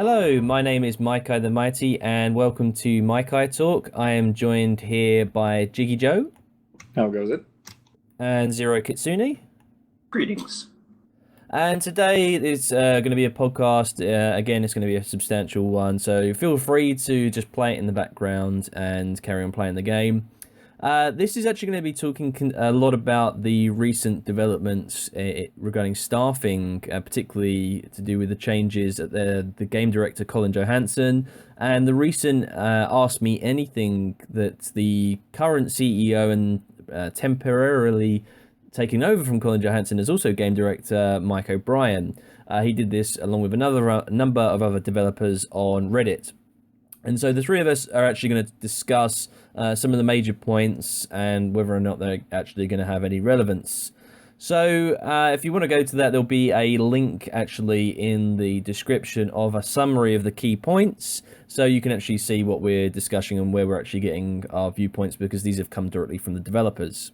Hello, my name is Mikei the Mighty, and welcome to Mikei Talk. I am joined here by JiggyJoe How goes it? and Xerokitsune. Greetings. And today is going to be a podcast. Again, it's going to be a substantial one, so feel free to just play it in the background and carry on playing the game. This is actually going to be talking a lot about the recent developments regarding staffing, particularly to do with the changes at the game director Colin Johanson and the recent Ask Me Anything that the current CEO and temporarily taking over from Colin Johanson is also game director Mike O'Brien. He did this along with another number of other developers on Reddit. And so the three of us are actually going to discuss some of the major points and whether or not they're actually going to have any relevance. So if you want to go to that, there'll be a link actually in the description of a summary of the key points. So you can actually see what we're discussing and where we're actually getting our viewpoints, because these have come directly from the developers.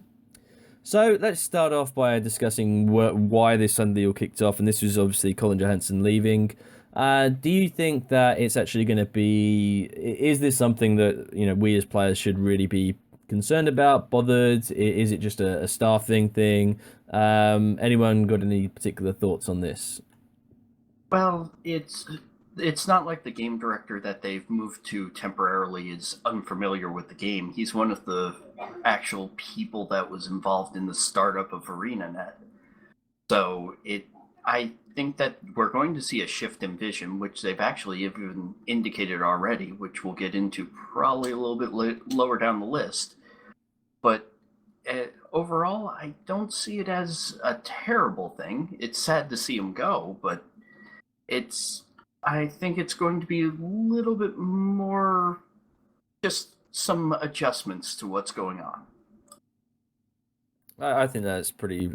So let's start off by discussing why this suddenly all kicked off. And this was obviously Colin Johanson leaving. Do you think that it's actually going to be? Is this something that we as players should really be concerned about, bothered? Is it just a staffing thing? Anyone got any particular thoughts on this? Well, it's not like the game director that they've moved to temporarily is unfamiliar with the game. He's one of the actual people that was involved in the startup of ArenaNet. So I think that we're going to see a shift in vision, which they've actually even indicated already, which we'll get into probably a little bit lower down the list. But overall, I don't see it as a terrible thing. It's sad to see him go, but I think it's going to be a little bit more just some adjustments to what's going on. I think that's pretty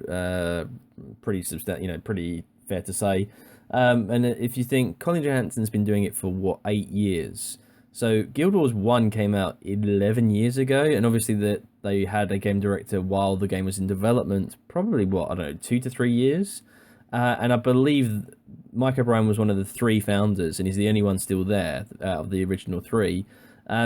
substantial, pretty fair to say. And if you think Colin Johansson's been doing it for 8 years, so Guild Wars 1 came out 11 years ago, and obviously that they had a game director while the game was in development, probably 2 to 3 years, and I believe Mike O'Brien was one of the 3 founders, and he's the only one still there out of the original 3.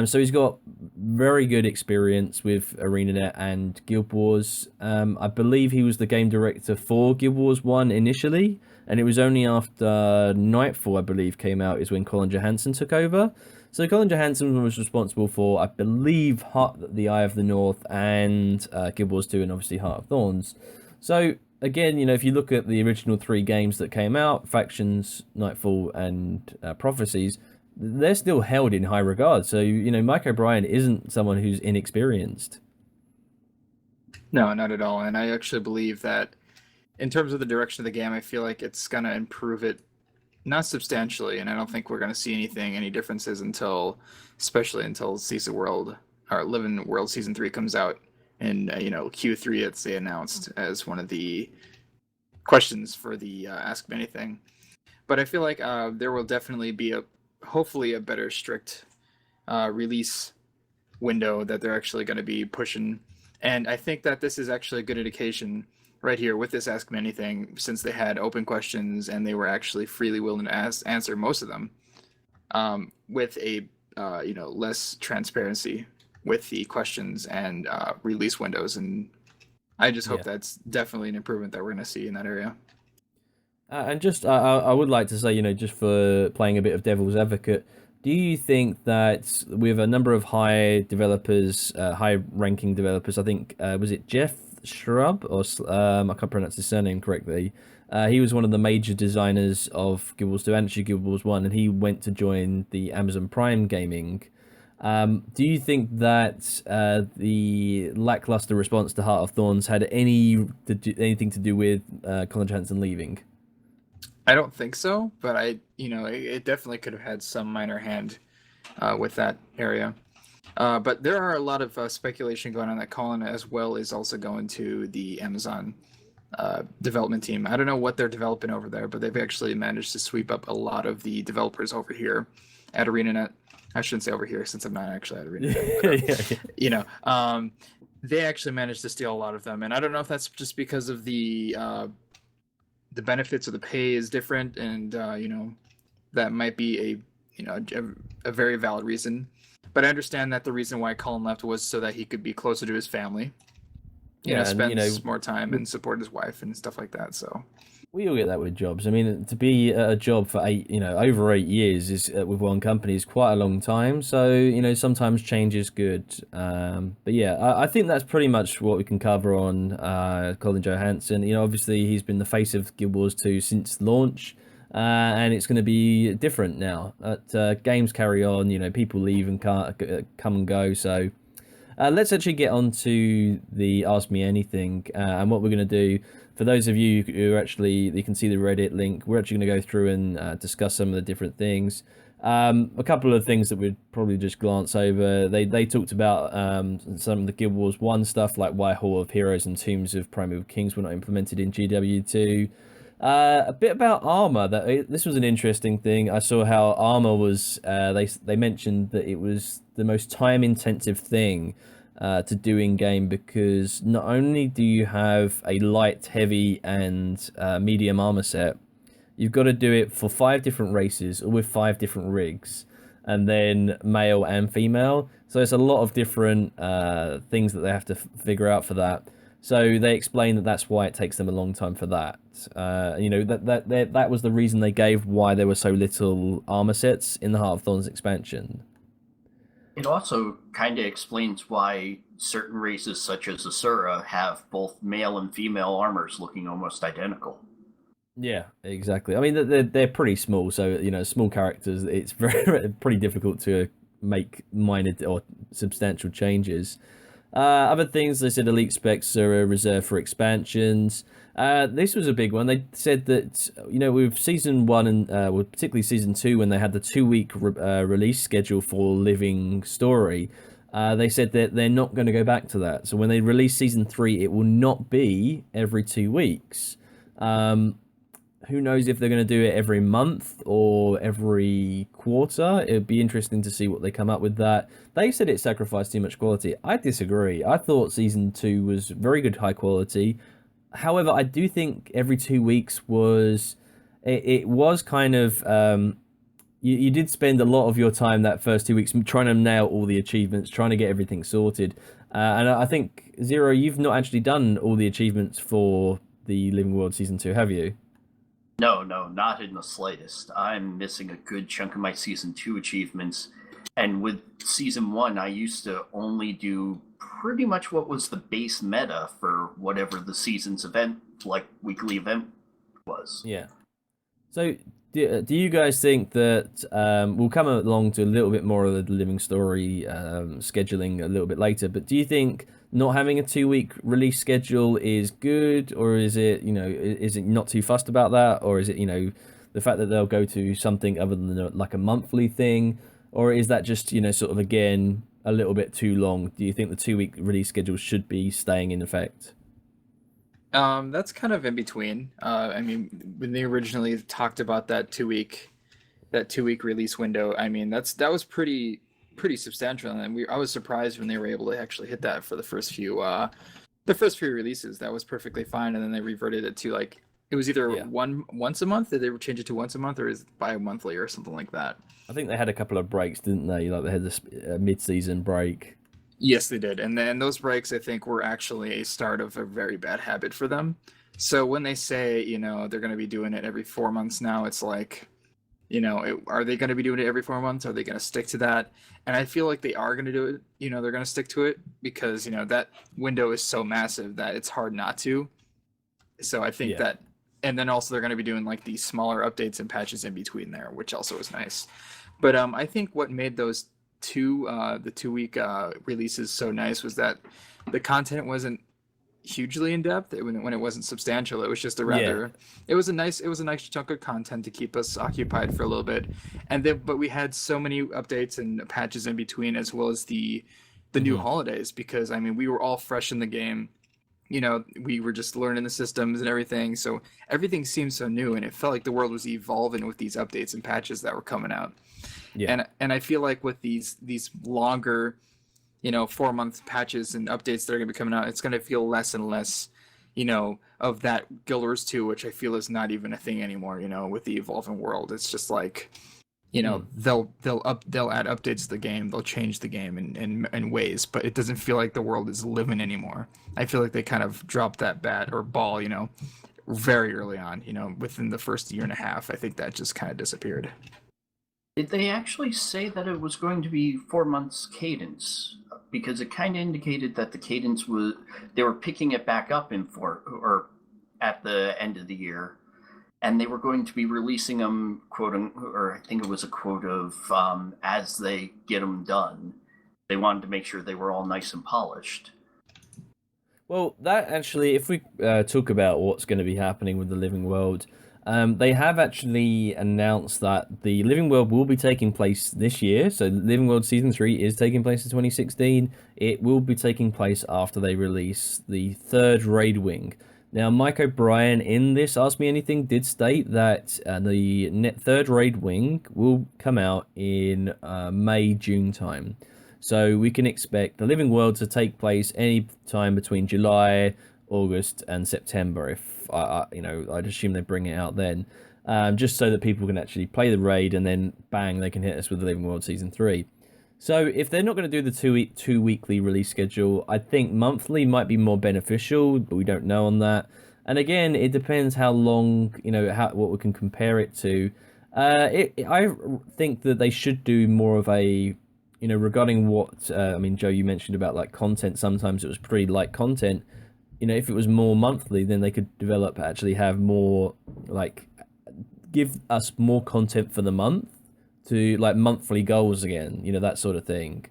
So he's got very good experience with ArenaNet and Guild Wars. I believe he was the game director for Guild Wars 1 initially, and it was only after Nightfall, I believe, came out is when Colin Johanson took over. So Colin Johanson was responsible for, I believe, the Eye of the North and Guild Wars 2 and obviously Heart of Thorns. So again, if you look at the original 3 games that came out, Factions, Nightfall, and Prophecies, they're still held in high regard. So, Mike O'Brien isn't someone who's inexperienced. No, not at all. And I actually believe that in terms of the direction of the game, I feel like it's going to improve it, not substantially. And I don't think we're going to see any differences especially until Season World, or Living World Season 3 comes out in, Q3, it's they announced as one of the questions for the Ask Me Anything. But I feel like there will definitely be hopefully a better strict release window that they're actually going to be pushing. And I think that this is actually a good indication right here with this Ask Me Anything, since they had open questions and they were actually freely willing to answer most of them with a less transparency with the questions and release windows. And I just hope that's definitely an improvement that we're going to see in that area. And just, I would like to say, just for playing a bit of devil's advocate, do you think that with a number of high-ranking developers, I think, was it Jeff Shrub, or I can't pronounce his surname correctly, he was one of the major designers of Guild Wars 2 and actually Guild Wars 1, and he went to join the Amazon Prime Gaming. Do you think that the lackluster response to Heart of Thorns had anything to do with Colin Johanson leaving? I don't think so, but it definitely could have had some minor hand with that area. But there are a lot of speculation going on that Colin as well is also going to the Amazon development team. I don't know what they're developing over there, but they've actually managed to sweep up a lot of the developers over here at ArenaNet. I shouldn't say over here since I'm not actually at ArenaNet. But, they actually managed to steal a lot of them, and I don't know if that's just because of the benefits of the pay is different, and that might be a very valid reason. But I understand that the reason why Colin left was so that he could be closer to his family. Spends more time and support his wife and stuff like that. So we all get that with jobs. I mean, to be at a job for over 8 years is with one company is quite a long time. So, sometimes change is good. But yeah, I think that's pretty much what we can cover on Colin Johanson. Obviously he's been the face of Guild Wars 2 since launch. And it's going to be different now. Games carry on, people leave and come and go. So let's actually get on to the Ask Me Anything. And what we're going to do, for those of you who are you can see the Reddit link, we're actually going to go through and discuss some of the different things. A couple of things that we'd probably just glance over. They talked about some of the Guild Wars 1 stuff, like why Hall of Heroes and Tombs of Primeval Kings were not implemented in GW2. A bit about armor. This was an interesting thing. I saw how armor was. They mentioned that it was the most time-intensive thing to do in game, because not only do you have a light, heavy, and medium armor set, you've got to do it for 5 different races or with 5 different rigs, and then male and female. So it's a lot of different things that they have to figure out for that. So they explain that that's why it takes them a long time for that. That was the reason they gave why there were so little armor sets in the Heart of Thorns expansion. It also kind of explains why certain races such as Asura have both male and female armors looking almost identical. Yeah, exactly. I mean, they're pretty small, so small characters. It's pretty difficult to make minor or substantial changes. Other things, they said elite specs are reserved for expansions. This was a big one. They said that, with season 1 and particularly season 2, when they had the 2-week release schedule for Living Story, they said that they're not going to go back to that. So when they release season 3, it will not be every 2 weeks. Who knows if they're going to do it every month or every quarter. It'd be interesting to see what they come up with that. They said it sacrificed too much quality. I disagree. I thought season 2 was very good, high quality. However, I do think every 2 weeks was... It was kind of... You did spend a lot of your time that first 2 weeks trying to nail all the achievements, trying to get everything sorted. And I think, Zero, you've not actually done all the achievements for the Living World Season 2, have you? No, not in the slightest. I'm missing a good chunk of my Season 2 achievements. And with Season 1, I used to only do pretty much what was the base meta for whatever the season's event, like weekly event, was. Yeah. So, do you guys think that we'll come along to a little bit more of the Living Story scheduling a little bit later, but do you think not having a 2-week release schedule is good, or is it, is it not too fussed about that, or is it, the fact that they'll go to something other than like a monthly thing, or is that just, sort of, again, a little bit too long? Do you think the 2-week release schedule should be staying in effect? That's kind of in between. I mean, when they originally talked about that 2-week release window, I mean, that was pretty substantial, and I was surprised when they were able to actually hit that for the first few releases. That was perfectly fine, and then they reverted it to like it was either once a month. Did they change it to once a month, or is it bi-monthly or something like that? I think they had a couple of breaks, didn't they? Like they had this mid-season break. Yes, they did, and then those breaks I think were actually a start of a very bad habit for them. So when they say they're going to be doing it every 4 months now, it's like, are they going to be doing it every 4 months? Are they going to stick to that? And I feel like they are going to do it. They're going to stick to it because, that window is so massive that it's hard not to. So I think that, and then also they're going to be doing like these smaller updates and patches in between there, which also is nice. But I think what made those the 2-week releases so nice was that the content wasn't hugely in depth when it wasn't substantial. It was just it was a nice chunk of content to keep us occupied for a little bit, but we had so many updates and patches in between, as well as the new holidays, because I mean we were all fresh in the game. We were just learning the systems and everything, so everything seemed so new, and it felt like the world was evolving with these updates and patches that were coming out. And I feel like with these longer 4-month patches and updates that are going to be coming out, it's going to feel less and less, of that Guild Wars 2, which I feel is not even a thing anymore, with the evolving world. It's just like, they'll add updates to the game, they'll change the game in ways, but it doesn't feel like the world is living anymore. I feel like they kind of dropped that bat or ball, very early on, within the first year and a half. I think that just kind of disappeared. Did they actually say that it was going to be 4 months cadence? Because it kind of indicated that the cadence they were picking it back up or at the end of the year, and they were going to be releasing them, or I think it was a quote of, as they get them done. They wanted to make sure they were all nice and polished. Well, that actually, if we talk about what's going to be happening with the Living World, they have actually announced that the Living World will be taking place this year. So Living World Season 3 is taking place in 2016. It will be taking place after they release the third raid wing. Now, Mike O'Brien in this Ask Me Anything did state that the third raid wing will come out in May, June time. So we can expect the Living World to take place any time between July, August, and September. If I'd assume they bring it out then, just so that people can actually play the raid, and then bang, they can hit us with the Living World Season 3. So if they're not going to do the two weekly release schedule, I think monthly might be more beneficial, but we don't know on that. And again, it depends how long, what we can compare it to. I think that they should do more of a, regarding what, Joe, you mentioned about like content. Sometimes it was pretty light content. If it was more monthly, then they could actually have more, like, give us more content for the month, to like monthly goals again, that sort of thing.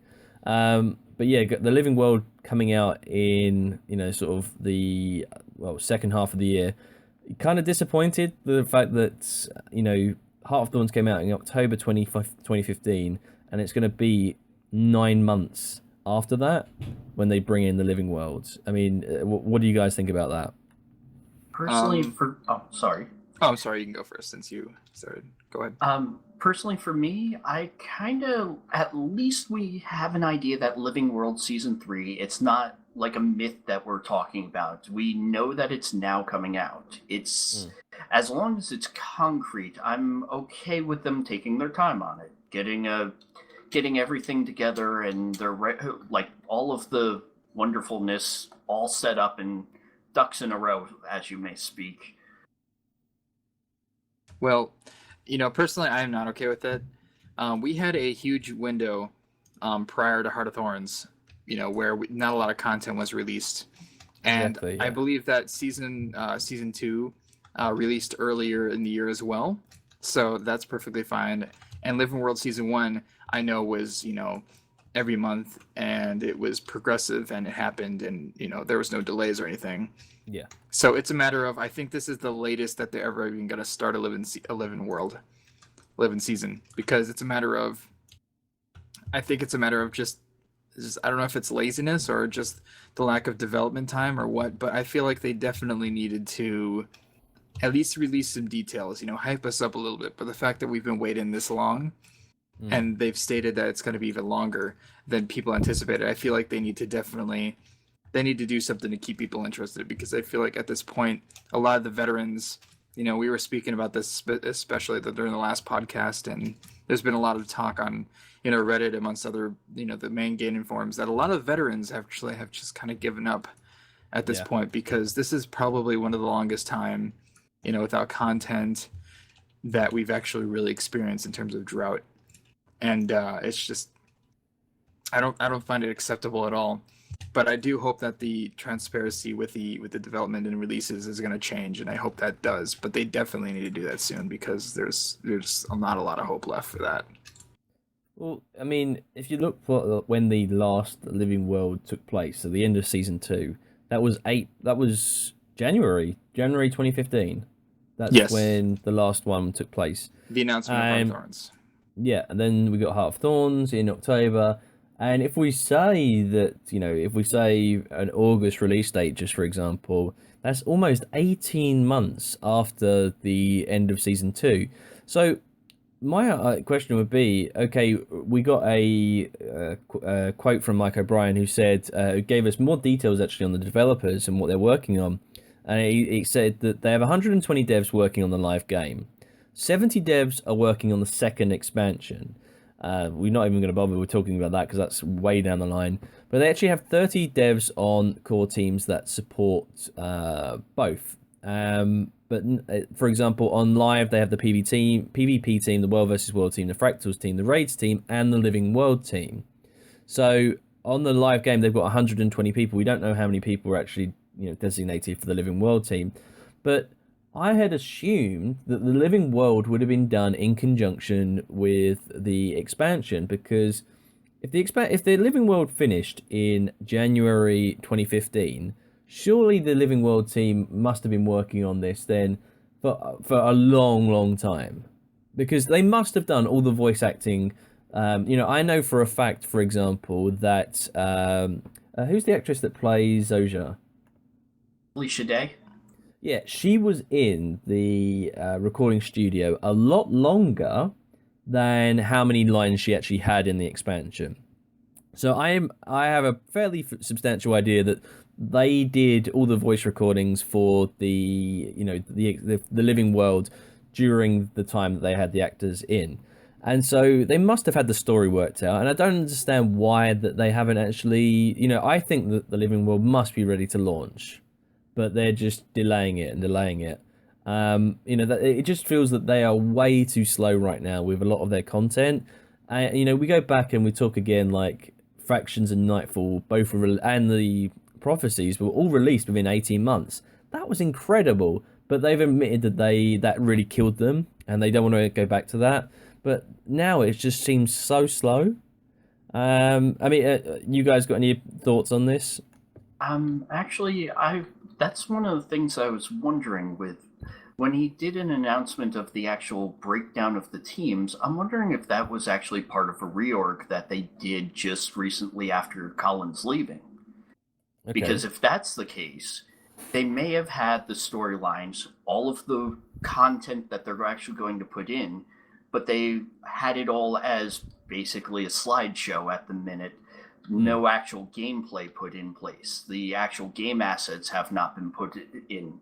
But yeah, the Living World coming out in, sort of the second half of the year. Kind of disappointed the fact that, Heart of Thorns came out in October 2015, and it's going to be 9 months after that when they bring in the Living Worlds. I mean, what do you guys think about that? Personally, sorry. Oh, I'm sorry. You can go first since you started. Go ahead. Personally, for me, I kind of, at least we have an idea that Living World Season 3, it's not like a myth that we're talking about. We know that it's now coming out. It's, as long as it's concrete, I'm okay with them taking their time on it, getting everything together, and they're like all of the wonderfulness all set up and ducks in a row, as you may speak. Well, personally, I am not okay with it. We had a huge window prior to Heart of Thorns, where not a lot of content was released, and exactly, yeah. I believe that season 2 released earlier in the year as well, so that's perfectly fine. And Living World Season 1, I know, was every month, and it was progressive, and it happened, and there was no delays or anything. Yeah. So it's a matter of, I think this is the latest that they're ever even going to start a Living Season, because it's a matter of, I think it's a matter of just I don't know if it's laziness or just the lack of development time or what, but I feel like they definitely needed to at least release some details, hype us up a little bit. But the fact that we've been waiting this long, and they've stated that it's going to be even longer than people anticipated, I feel like they need to do something to keep people interested, because I feel like at this point, a lot of the veterans, we were speaking about this especially during the last podcast, and there's been a lot of talk on, Reddit amongst other, the main gaming forums, that a lot of veterans actually have just kind of given up at this point, because this is probably one of the longest time, without content that we've actually really experienced in terms of drought. And it's just, I don't find it acceptable at all. But I do hope that the transparency with the development and releases is going to change, and I hope that does. But they definitely need to do that soon, because there's not a lot of hope left for that. Well, I mean, if you look for when the last Living World took place, so the end of Season 2, that was January 2015. That's when the last one took place. The announcement of Heart of Thorns. Yeah, and then we got Heart of Thorns in October. And if we say that, if we say an August release date, just for example, that's almost 18 months after the end of Season 2. So my question would be, okay, we got a quote from Mike O'Brien who said, gave us more details actually on the developers and what they're working on. and he said that they have 120 devs working on the live game. 70 devs are working on the second expansion. We're not even going to bother with talking about that because that's way down the line. But they actually have 30 devs on core teams that support both. But for example, on live, they have the PvP team, the World vs. World team, the Fractals team, the Raids team, and the Living World team. So on the live game, they've got 120 people. We don't know how many people are actually designated for the Living World team. But I had assumed that the Living World would have been done in conjunction with the expansion, because if the Living World finished in January 2015, surely the Living World team must have been working on this then for a long time, because they must have done all the voice acting. I know for a fact, for example, that who's the actress that plays Zoja? Alicia Day. Yeah, she was in the recording studio a lot longer than how many lines she actually had in the expansion. So I have a fairly substantial idea that they did all the voice recordings for the Living World during the time that they had the actors in. And so they must have had the story worked out, and I don't understand why that they haven't actually, I think that the Living World must be ready to launch, but they're just delaying it. It just feels that they are way too slow right now with a lot of their content. We go back and we talk again, like Fractions and Nightfall, and the Prophecies were all released within 18 months. That was incredible, but they've admitted that that really killed them, and they don't want to go back to that. But now it just seems so slow. You guys got any thoughts on this? Actually, that's one of the things I was wondering with when he did an announcement of the actual breakdown of the teams. I'm wondering if that was actually part of a reorg that they did just recently after Colin's leaving. Okay. Because if that's the case, they may have had the storylines, all of the content that they're actually going to put in, but they had it all as basically a slideshow at the minute. No actual gameplay put in place. The actual game assets have not been put in.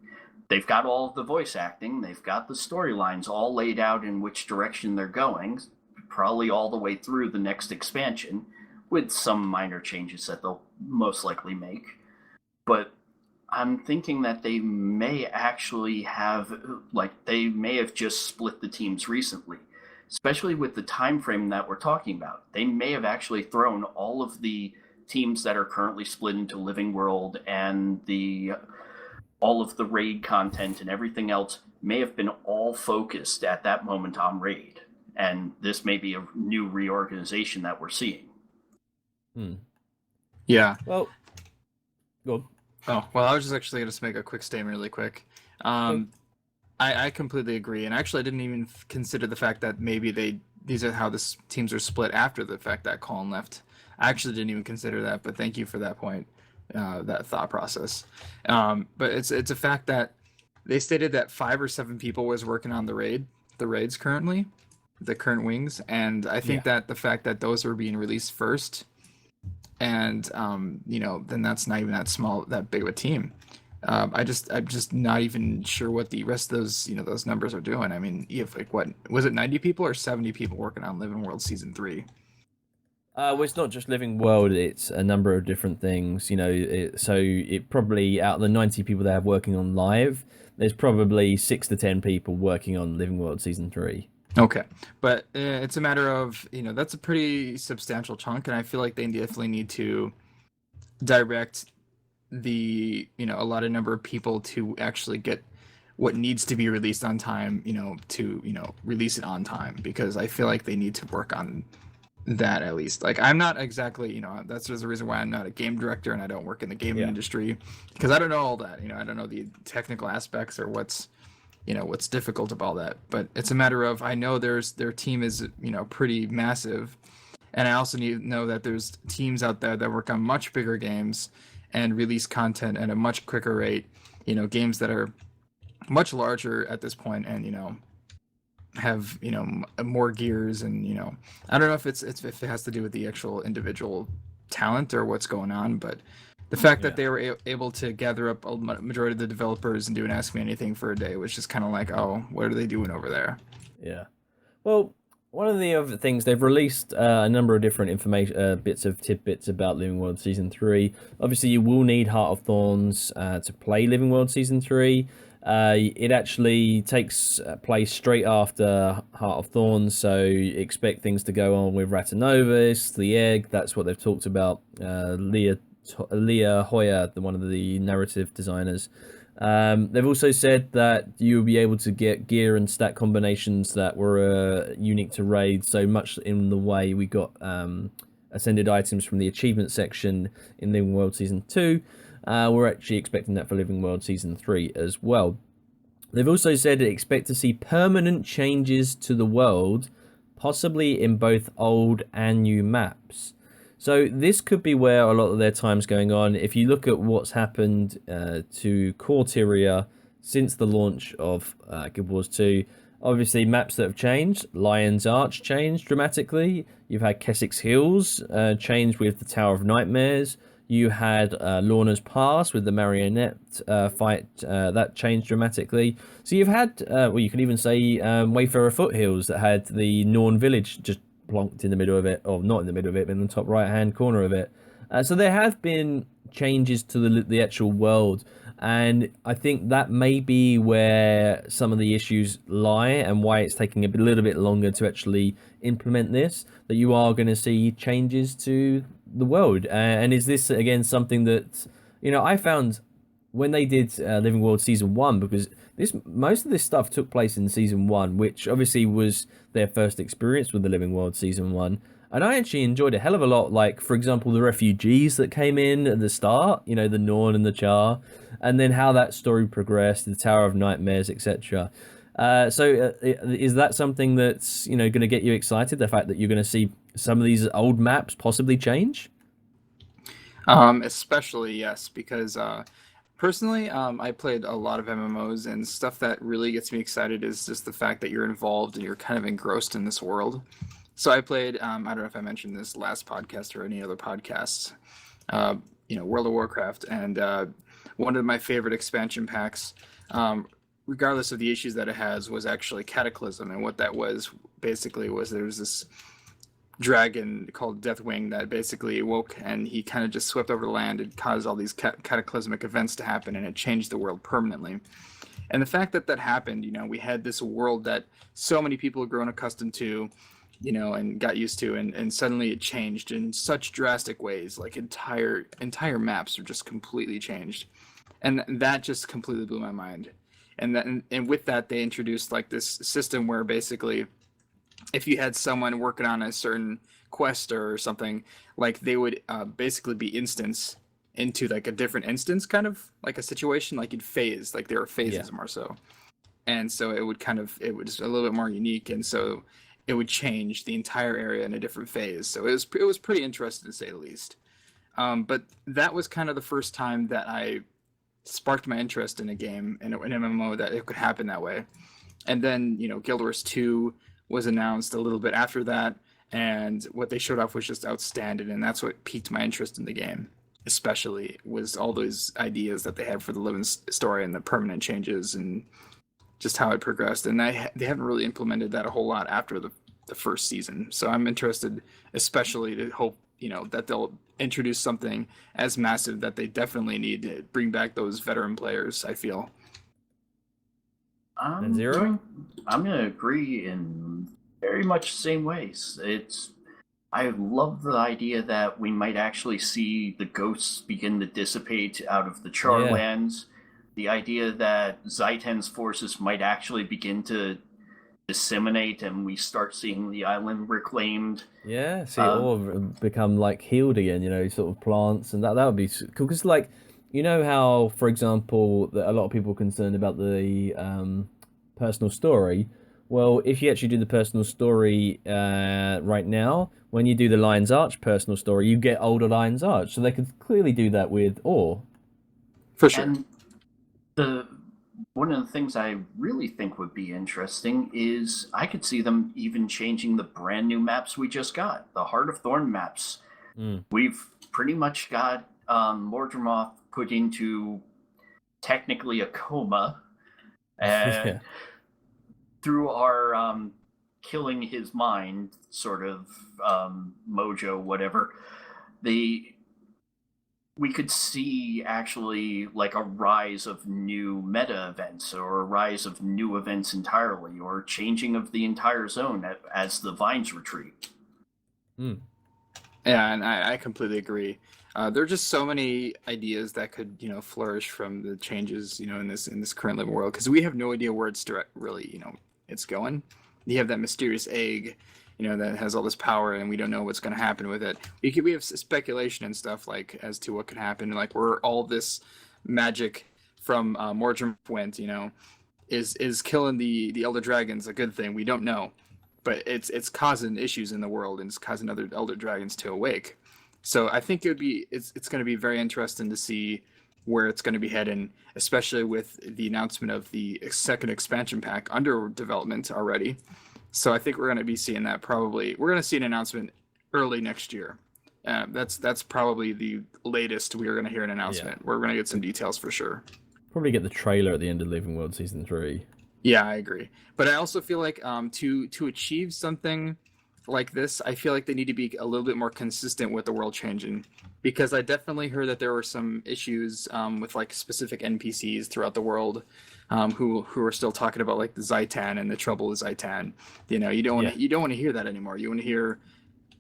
They've got all of the voice acting. They've got the storylines all laid out in which direction they're going, probably all the way through the next expansion, with some minor changes that they'll most likely make. But I'm thinking that they may actually have, they may have just split the teams recently. Especially with the time frame that we're talking about. They may have actually thrown all of the teams that are currently split into Living World and all of the raid content and everything else may have been all focused at that moment on raid. And this may be a new reorganization that we're seeing. Yeah. Well, go on. Oh, well, I was just actually going to make a quick statement really quick. I completely agree, and actually I didn't even consider the fact that maybe these are how the teams are split after the fact that Colin left. I actually didn't even consider that, but thank you for that point, that thought process. But it's a fact that they stated that 5 or 7 people was working on the raids currently, the current wings, and I think that the fact that those were being released first, and then that's not even that big of a team. I'm just not even sure what the rest of those numbers are doing. I mean, you have what was it, 90 people or 70 people working on Living World Season 3? Well, it's not just Living World; it's a number of different things. So it probably, out of the 90 people they have working on live, there's probably 6 to 10 people working on Living World Season 3. Okay, but it's a matter of that's a pretty substantial chunk, and I feel like they definitely need to direct a lot of number of people to actually get what needs to be released on time, to release it on time, because I feel like they need to work on that at least. Like, I'm not exactly, that's the reason why I'm not a game director and I don't work in the gaming industry, because I don't know all that. I don't know the technical aspects or what's difficult about that. But it's a matter of, I know their team is pretty massive, and I also know that there's teams out there that work on much bigger games and release content at a much quicker rate, games that are much larger at this point and, have, more gears and, I don't know if it has to do with the actual individual talent or what's going on, but the fact that they were able to gather up a majority of the developers and do an Ask Me Anything for a day was just kind of like, oh, what are they doing over there? Yeah. Well, one of the other things, they've released a number of different information, tidbits about Living World Season 3. Obviously, you will need Heart of Thorns to play Living World Season 3. It actually takes place straight after Heart of Thorns, so expect things to go on with Ratanovis, the Egg. That's what they've talked about. Leah Hoyer, one of the narrative designers. They've also said that you'll be able to get gear and stat combinations that were unique to raids, so much in the way we got ascended items from the achievement section in Living World Season 2. We're actually expecting that for Living World Season 3 as well. They've also said they expect to see permanent changes to the world, possibly in both old and new maps. So this could be where a lot of their time's going on. If you look at what's happened to Corteria since the launch of Guild Wars 2, obviously maps that have changed. Lion's Arch changed dramatically. You've had Keswick's Hills change with the Tower of Nightmares. You had Lorna's Pass with the Marionette fight. That changed dramatically. So you've had, well, you could even say Wayfarer Foothills that had the Norn Village just plonked in the middle of it, or not in the middle of it, but in the top right hand corner of it. So there have been changes to the actual world, and I think that may be where some of the issues lie and why it's taking a little bit longer to actually implement this, that you are going to see changes to the world. And is this again something that, you know, I found when they did Living World Season 1, because most of this stuff took place in Season 1, which obviously was their first experience with the Living World Season 1. And I actually enjoyed a hell of a lot, like, for example, the refugees that came in at the start, you know, the Norn and the Char, and then how that story progressed, the Tower of Nightmares, etc. So is that something that's, you know, going to get you excited, the fact that you're going to see some of these old maps possibly change? Especially, yes, because personally, I played a lot of MMOs, and stuff that really gets me excited is just the fact that you're involved and you're kind of engrossed in this world. So I played, I don't know if I mentioned this last podcast or any other podcasts, you know, World of Warcraft, and one of my favorite expansion packs, regardless of the issues that it has, was actually Cataclysm. And what that was basically was there was this dragon called Deathwing that basically awoke, and he kind of just swept over the land and caused all these cataclysmic events to happen, and it changed the world permanently. And the fact that that happened, you know, we had this world that so many people had grown accustomed to, you know, and got used to, and suddenly it changed in such drastic ways. Like entire maps are just completely changed, and that just completely blew my mind. And with that, they introduced like this system where basically, if you had someone working on a certain quest or something, like they would basically be instanced into like a different instance, kind of like a situation, like you'd phase, like there were phases more so. And so it was a little bit more unique, and so it would change the entire area in a different phase. So it was pretty interesting, to say the least. But that was kind of the first time that I sparked my interest in a game, in an MMO, that it could happen that way. And then, you know, Guild Wars 2 was announced a little bit after that, and what they showed off was just outstanding, and that's what piqued my interest in the game, especially, was all those ideas that they had for the living story and the permanent changes and just how it progressed. And they haven't really implemented that a whole lot after the first season. So I'm interested, especially, to hope, you know, that they'll introduce something as massive that they definitely need to bring back those veteran players, I feel. And Zero? I'm going to agree in very much the same ways. I love the idea that we might actually see the ghosts begin to dissipate out of the Charlands. The idea that Zaiten's forces might actually begin to disseminate, and we start seeing the island reclaimed. Yeah, see it all become like healed again, you know, sort of plants, and that would be cool. Because, like, you know how, for example, that a lot of people are concerned about the personal story. Well, if you actually do the personal story right now, when you do the Lion's Arch personal story, you get older Lion's Arch. So they could clearly do that with Ore. For sure. And one of the things I really think would be interesting is I could see them even changing the brand new maps we just got, the Heart of Thorn maps. We've pretty much got Mordremoth put into technically a coma, and Yeah. through our killing his mind sort of mojo, whatever, we could see actually like a rise of new meta events or a rise of new events entirely, or changing of the entire zone as the vines retreat. Mm. Yeah, and I completely agree. There are just so many ideas that could, flourish from the changes, in this current living world, because we have no idea where it's really, it's going. You have that mysterious egg, that has all this power, and we don't know what's going to happen with it. We have speculation and stuff like as to what could happen, like where all this magic from Mordrim went, is killing the elder dragons a good thing? We don't know, but it's causing issues in the world, and it's causing other elder dragons to awake. So I think it's going to be very interesting to see where it's going to be heading, especially with the announcement of the second expansion pack under development already. So I think we're going to be seeing that probably. We're going to see an announcement early next year. That's probably the latest we're going to hear an announcement. Yeah. We're going to get some details for sure. Probably get the trailer at the end of Living World Season 3. Yeah, I agree. But I also feel like to achieve something like this, I feel like they need to be a little bit more consistent with the world changing, because I definitely heard that there were some issues with like specific NPCs throughout the world who are still talking about like the Zaitan and the trouble with Zaitan. You don't want to hear that anymore. You want to hear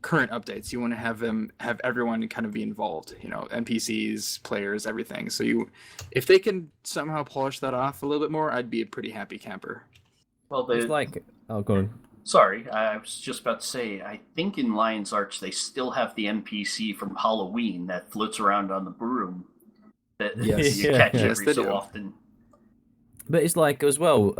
current updates. You want to have everyone kind of be involved, NPCs, players, everything. So if they can somehow polish that off a little bit more, I'd be a pretty happy camper. Well, it's like, oh, go on. Sorry, I was just about to say, I think in Lion's Arch they still have the NPC from Halloween that floats around on the broom that you catch every so often. But it's like, as well,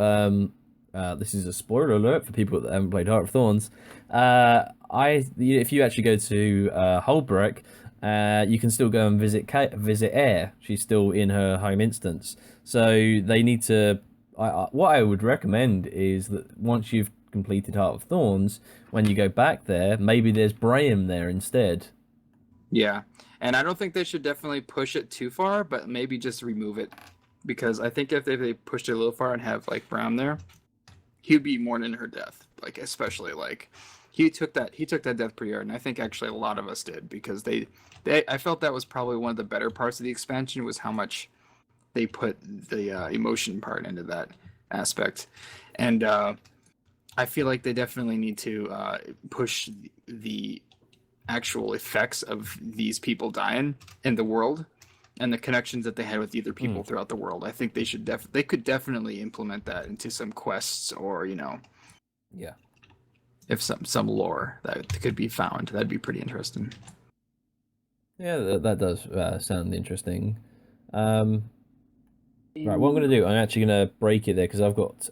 this is a spoiler alert for people that haven't played Heart of Thorns. If you actually go to Hullbreck, you can still go and visit Air. She's still in her home instance. So they need to... what I would recommend is that once you've completed Heart of Thorns, when you go back there, maybe there's Brahim there instead. Yeah, and I don't think they should definitely push it too far, but maybe just remove it, because I think if they pushed it a little far and have like Brahim there, he'd be mourning her death. Like, especially like he took that death pretty hard, and I think actually a lot of us did, because I felt that was probably one of the better parts of the expansion, was how much they put the emotion part into that aspect. And I feel like they definitely need to push the actual effects of these people dying in the world and the connections that they had with other people throughout the world. I think they should they could definitely implement that into some quests, or if some lore that could be found, that'd be pretty interesting. Yeah, that does sound interesting. Right, what I'm going to do, I'm actually going to break it there, because I've got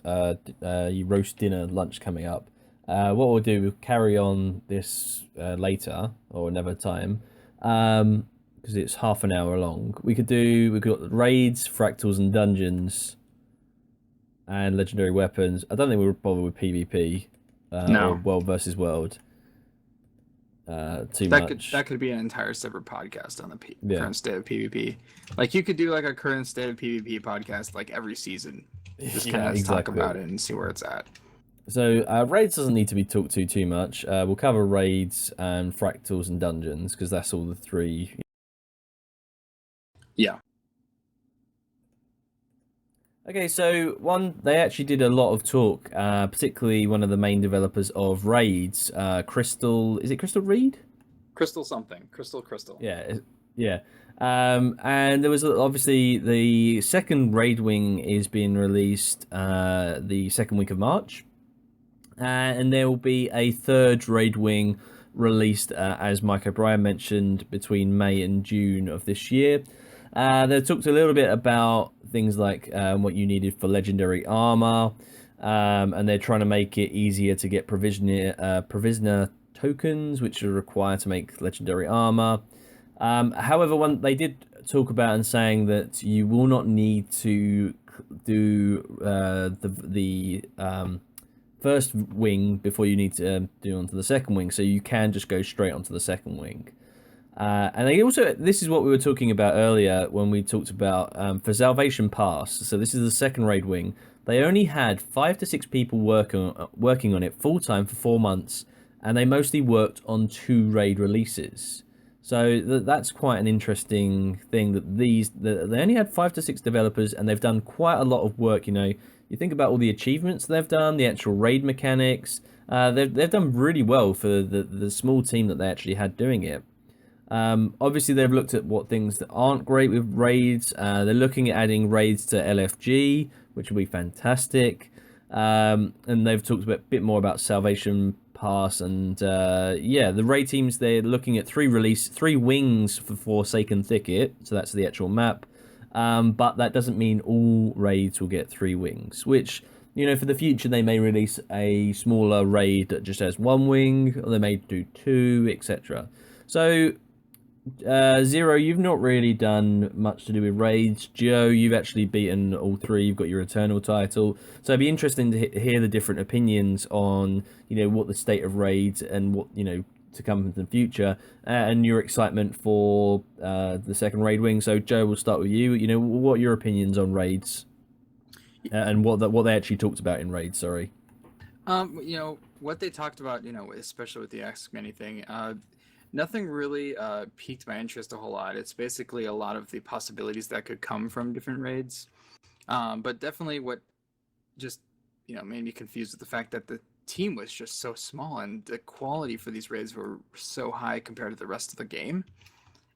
roast dinner lunch coming up. What we'll do, we'll carry on this later, or another time, because it's half an hour long. We've got raids, fractals and dungeons, and legendary weapons. I don't think we'll bother with PvP, no. or world versus world. That could be an entire separate podcast on the current state of PvP. Like, you could do like a current state of PvP podcast like every season. Just kind of talk about it and see where it's at. So raids doesn't need to be talked to too much. We'll cover raids and fractals and dungeons, because that's all the three. Yeah. Okay, so they actually did a lot of talk, particularly one of the main developers of raids, Crystal. Is it Crystal Reed? Crystal something. Crystal. Yeah. And there was obviously the second raid wing is being released the second week of March, and there will be a third raid wing released, as Mike O'Brien mentioned, between May and June of this year. They talked a little bit about things like what you needed for legendary armor, and they're trying to make it easier to get provisioner tokens, which are required to make legendary armor. However, they did talk about and saying that you will not need to do the first wing before you need to do onto the second wing, so you can just go straight onto the second wing. And they also, this is what we were talking about earlier when we talked about for Salvation Pass. So this is the second raid wing. They only had 5 to 6 people working on it full time for 4 months, and they mostly worked on 2 raid releases. So that's quite an interesting thing that they only had 5 to 6 developers, and they've done quite a lot of work. You know, you think about all the achievements they've done, the actual raid mechanics. They've done really well for the small team that they actually had doing it. Obviously, they've looked at what things that aren't great with raids. They're looking at adding raids to LFG, which will be fantastic. And they've talked a bit more about Salvation Pass, and yeah, the raid teams, they're looking at 3 wings for Forsaken Thicket, so that's the actual map. But that doesn't mean all raids will get 3 wings, which, you know, for the future they may release a smaller raid that just has 1 wing, or they may do 2, etc. So Zero, you've not really done much to do with raids. Joe, you've actually beaten all 3. You've got your Eternal title. So it'd be interesting to hear the different opinions on, you know, what the state of raids and what, you know, to come in the future, and your excitement for the second raid wing. So Joe, we'll start with you. You know, what are your opinions on raids and what they actually talked about in raids? Sorry. You know what they talked about. You know, especially with the Ask Me Anything. Nothing really piqued my interest a whole lot. It's basically a lot of the possibilities that could come from different raids. But definitely what just, you know, made me confused with the fact that the team was just so small and the quality for these raids were so high compared to the rest of the game.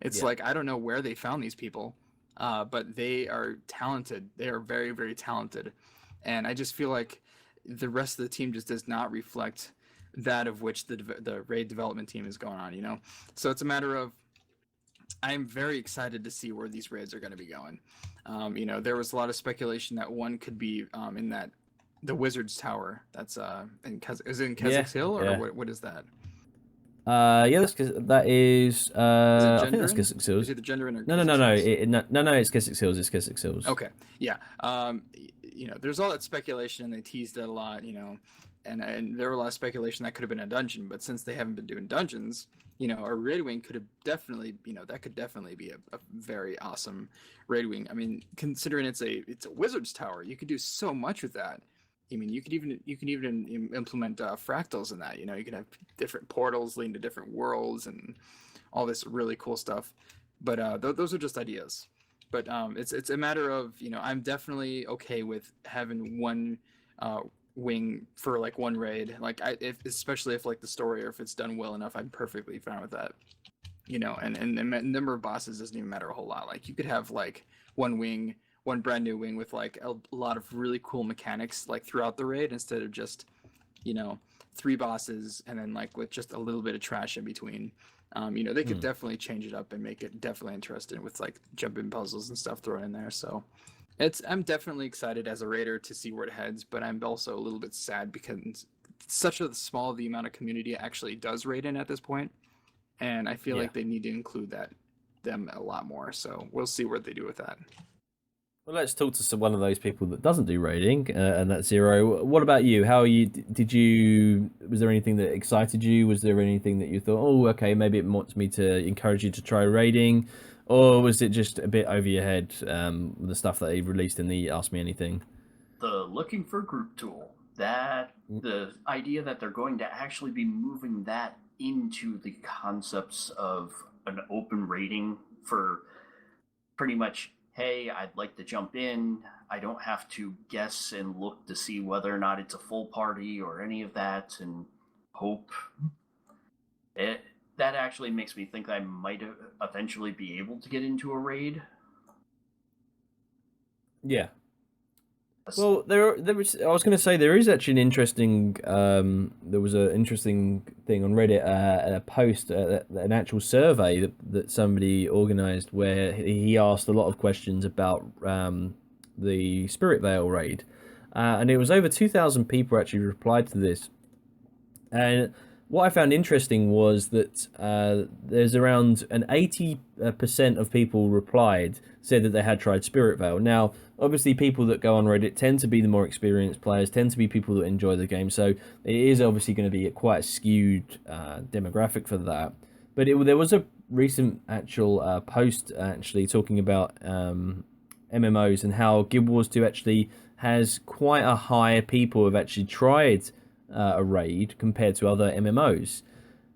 It's like, I don't know where they found these people, but they are talented. They are very, very talented. And I just feel like the rest of the team just does not reflect that of which the raid development team is going on, you know? So it's a matter of, I'm very excited to see where these raids are going to be going. You know, there was a lot of speculation that one could be in the Wizard's Tower. That's is it in Keswick Hill, or what is that? Yeah, that is I think that's Keswick Hills. Is it the gender in? No, it's Keswick Hills. It's Keswick Hills. Okay, yeah. You know, there's all that speculation, and they teased it a lot, you know, and there were a lot of speculation that could have been a dungeon, but since they haven't been doing dungeons, you know, a raid wing could have definitely, you know, that could definitely be a very awesome raid wing. I mean, considering it's a Wizard's Tower, you could do so much with that. I mean, you could even implement fractals in that. You know, you could have different portals leading to different worlds and all this really cool stuff. But those are just ideas. But it's a matter of, you know, I'm definitely okay with having one wing for like one raid. Like especially if like the story, or if it's done well enough, I'm perfectly fine with that. You know, and the number of bosses doesn't even matter a whole lot. Like you could have like one brand new wing with like a lot of really cool mechanics like throughout the raid, instead of just, you know, 3 bosses and then like with just a little bit of trash in between. You know, they could definitely change it up and make it definitely interesting with like jumping puzzles and stuff thrown in there. So I'm definitely excited as a raider to see where it heads, but I'm also a little bit sad because it's such a small the amount of community actually does raid in at this point, and I feel like they need to include them a lot more. So we'll see what they do with that. Well, let's talk to one of those people that doesn't do raiding, and that's Zero. What about you? How are you? Was there anything that excited you? Was there anything that you thought, oh, okay, maybe it wants me to encourage you to try raiding? Or was it just a bit over your head, the stuff that they've released in the Ask Me Anything? The looking for group tool, the idea that they're going to actually be moving that into the concepts of an open rating for pretty much, hey, I'd like to jump in. I don't have to guess and look to see whether or not it's a full party or any of that and hope. That actually makes me think I might eventually be able to get into a raid. Yeah. Well, I was going to say there is actually an interesting. There was an interesting thing on Reddit, a post, an actual survey that somebody organised where he asked a lot of questions about the Spirit Vale raid, and it was over 2,000 people actually replied to this. And what I found interesting was that there's around an 80% of people said that they had tried Spirit Vale. Now, obviously, people that go on Reddit tend to be the more experienced players, tend to be people that enjoy the game, so it is obviously going to be quite a skewed demographic for that. But there was a recent actual post actually talking about MMOs and how Guild Wars 2 actually has quite a high people have actually tried a raid compared to other MMOs.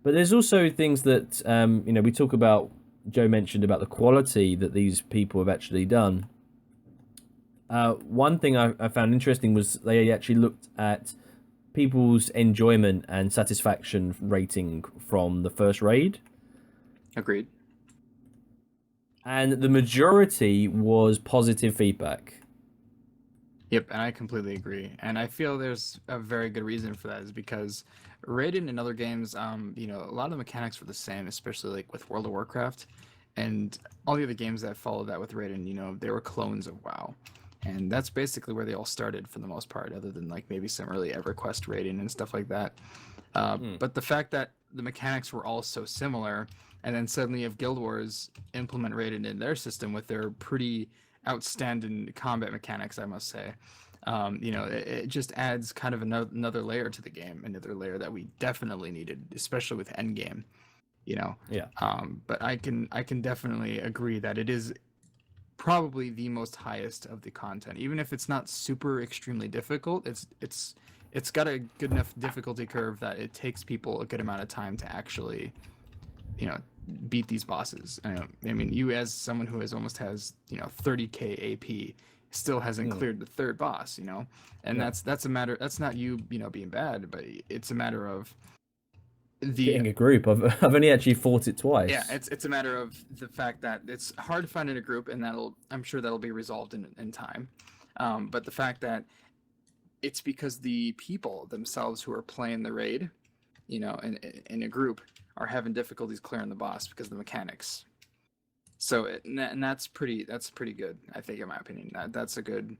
But there's also things that we talk about. Joe mentioned about the quality that these people have actually done. One thing I found interesting was they actually looked at people's enjoyment and satisfaction rating from the first raid. Agreed. And the majority was positive feedback. Yep, and I completely agree. And I feel there's a very good reason for that is because Raiden and other games, a lot of the mechanics were the same, especially like with World of Warcraft. And all the other games that followed that with Raiden, they were clones of WoW. And that's basically where they all started for the most part, other than like maybe some early EverQuest Raiden and stuff like that. But the fact that the mechanics were all so similar, and then suddenly if Guild Wars implement Raiden in their system with their pretty outstanding combat mechanics, I must say, it just adds kind of another layer to the game, another layer that we definitely needed, especially with Endgame. Yeah. But I can definitely agree that it is probably the most highest of the content, even if it's not super extremely difficult. It's got a good enough difficulty curve that it takes people a good amount of time to actually beat these bosses. I mean, you as someone who almost has 30k AP still hasn't cleared the third boss, and that's a matter. That's not you being bad, but it's a matter of getting a group. I've only actually fought it twice. Yeah, it's a matter of the fact that it's hard to find in a group, and I'm sure that'll be resolved in time. But the fact that it's because the people themselves who are playing the raid, in a group, are having difficulties clearing the boss because of the mechanics. So and that's pretty good, I think, in my opinion. That's a good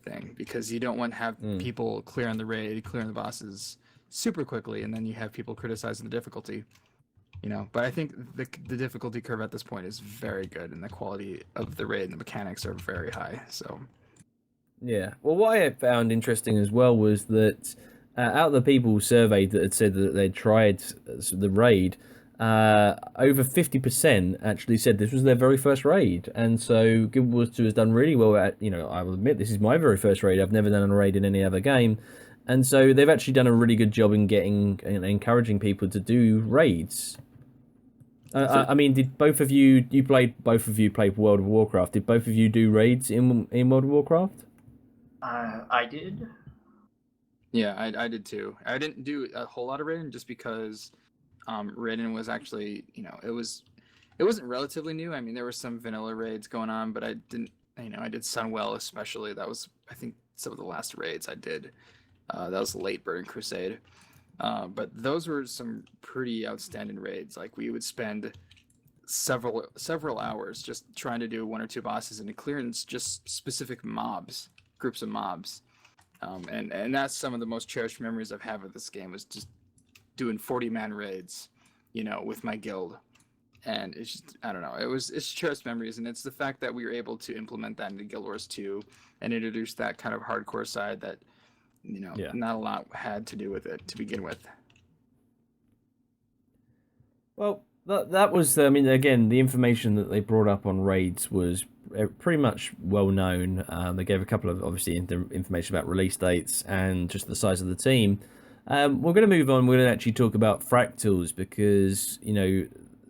thing, because you don't want to have people clearing the raid, clearing the bosses super quickly, and then you have people criticizing the difficulty. But I think the difficulty curve at this point is very good, and the quality of the raid and the mechanics are very high. So yeah. Well, what I found interesting as well was that out of the people surveyed that had said that they'd tried the raid, over 50% actually said this was their very first raid. And so Guild Wars 2 has done really well at, I will admit, this is my very first raid. I've never done a raid in any other game. And so they've actually done a really good job in getting and encouraging people to do raids. I mean, did both of you played World of Warcraft? Did both of you do raids in World of Warcraft? I did. Yeah, I did too. I didn't do a whole lot of Raiden just because Raiden was actually, it wasn't relatively new. I mean, there were some vanilla raids going on, but I didn't, I did Sunwell especially. That was, I think, some of the last raids I did. That was late Burning Crusade. But those were some pretty outstanding raids. Like, we would spend several hours just trying to do one or two bosses and clearing just specific mobs, groups of mobs. And that's some of the most cherished memories I've had of this game, was just doing 40-man raids, with my guild. And it's just, I don't know, it's cherished memories, and it's the fact that we were able to implement that into Guild Wars 2 and introduce that kind of hardcore side that, not a lot had to do with it to begin with. Well, that was, I mean, again, the information that they brought up on raids was pretty much well known. They gave a couple of, obviously, information about release dates and just the size of the team. We're going to move on. We're going to actually talk about Fractals, because,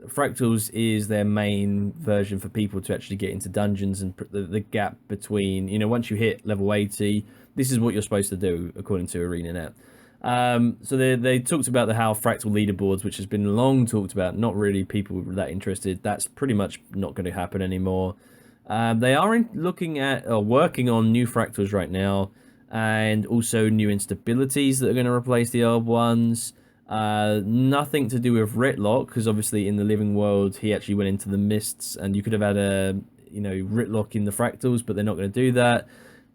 Fractals is their main version for people to actually get into dungeons, and the gap between, once you hit level 80, this is what you're supposed to do, according to ArenaNet. So they talked about how Fractal leaderboards, which has been long talked about, not really people that interested. That's pretty much not going to happen anymore. They are looking at or working on new Fractals right now, and also new instabilities that are going to replace the old ones. Nothing to do with Ritlock, because obviously in the living world he actually went into the mists, and you could have had a Ritlock in the Fractals, but they're not going to do that.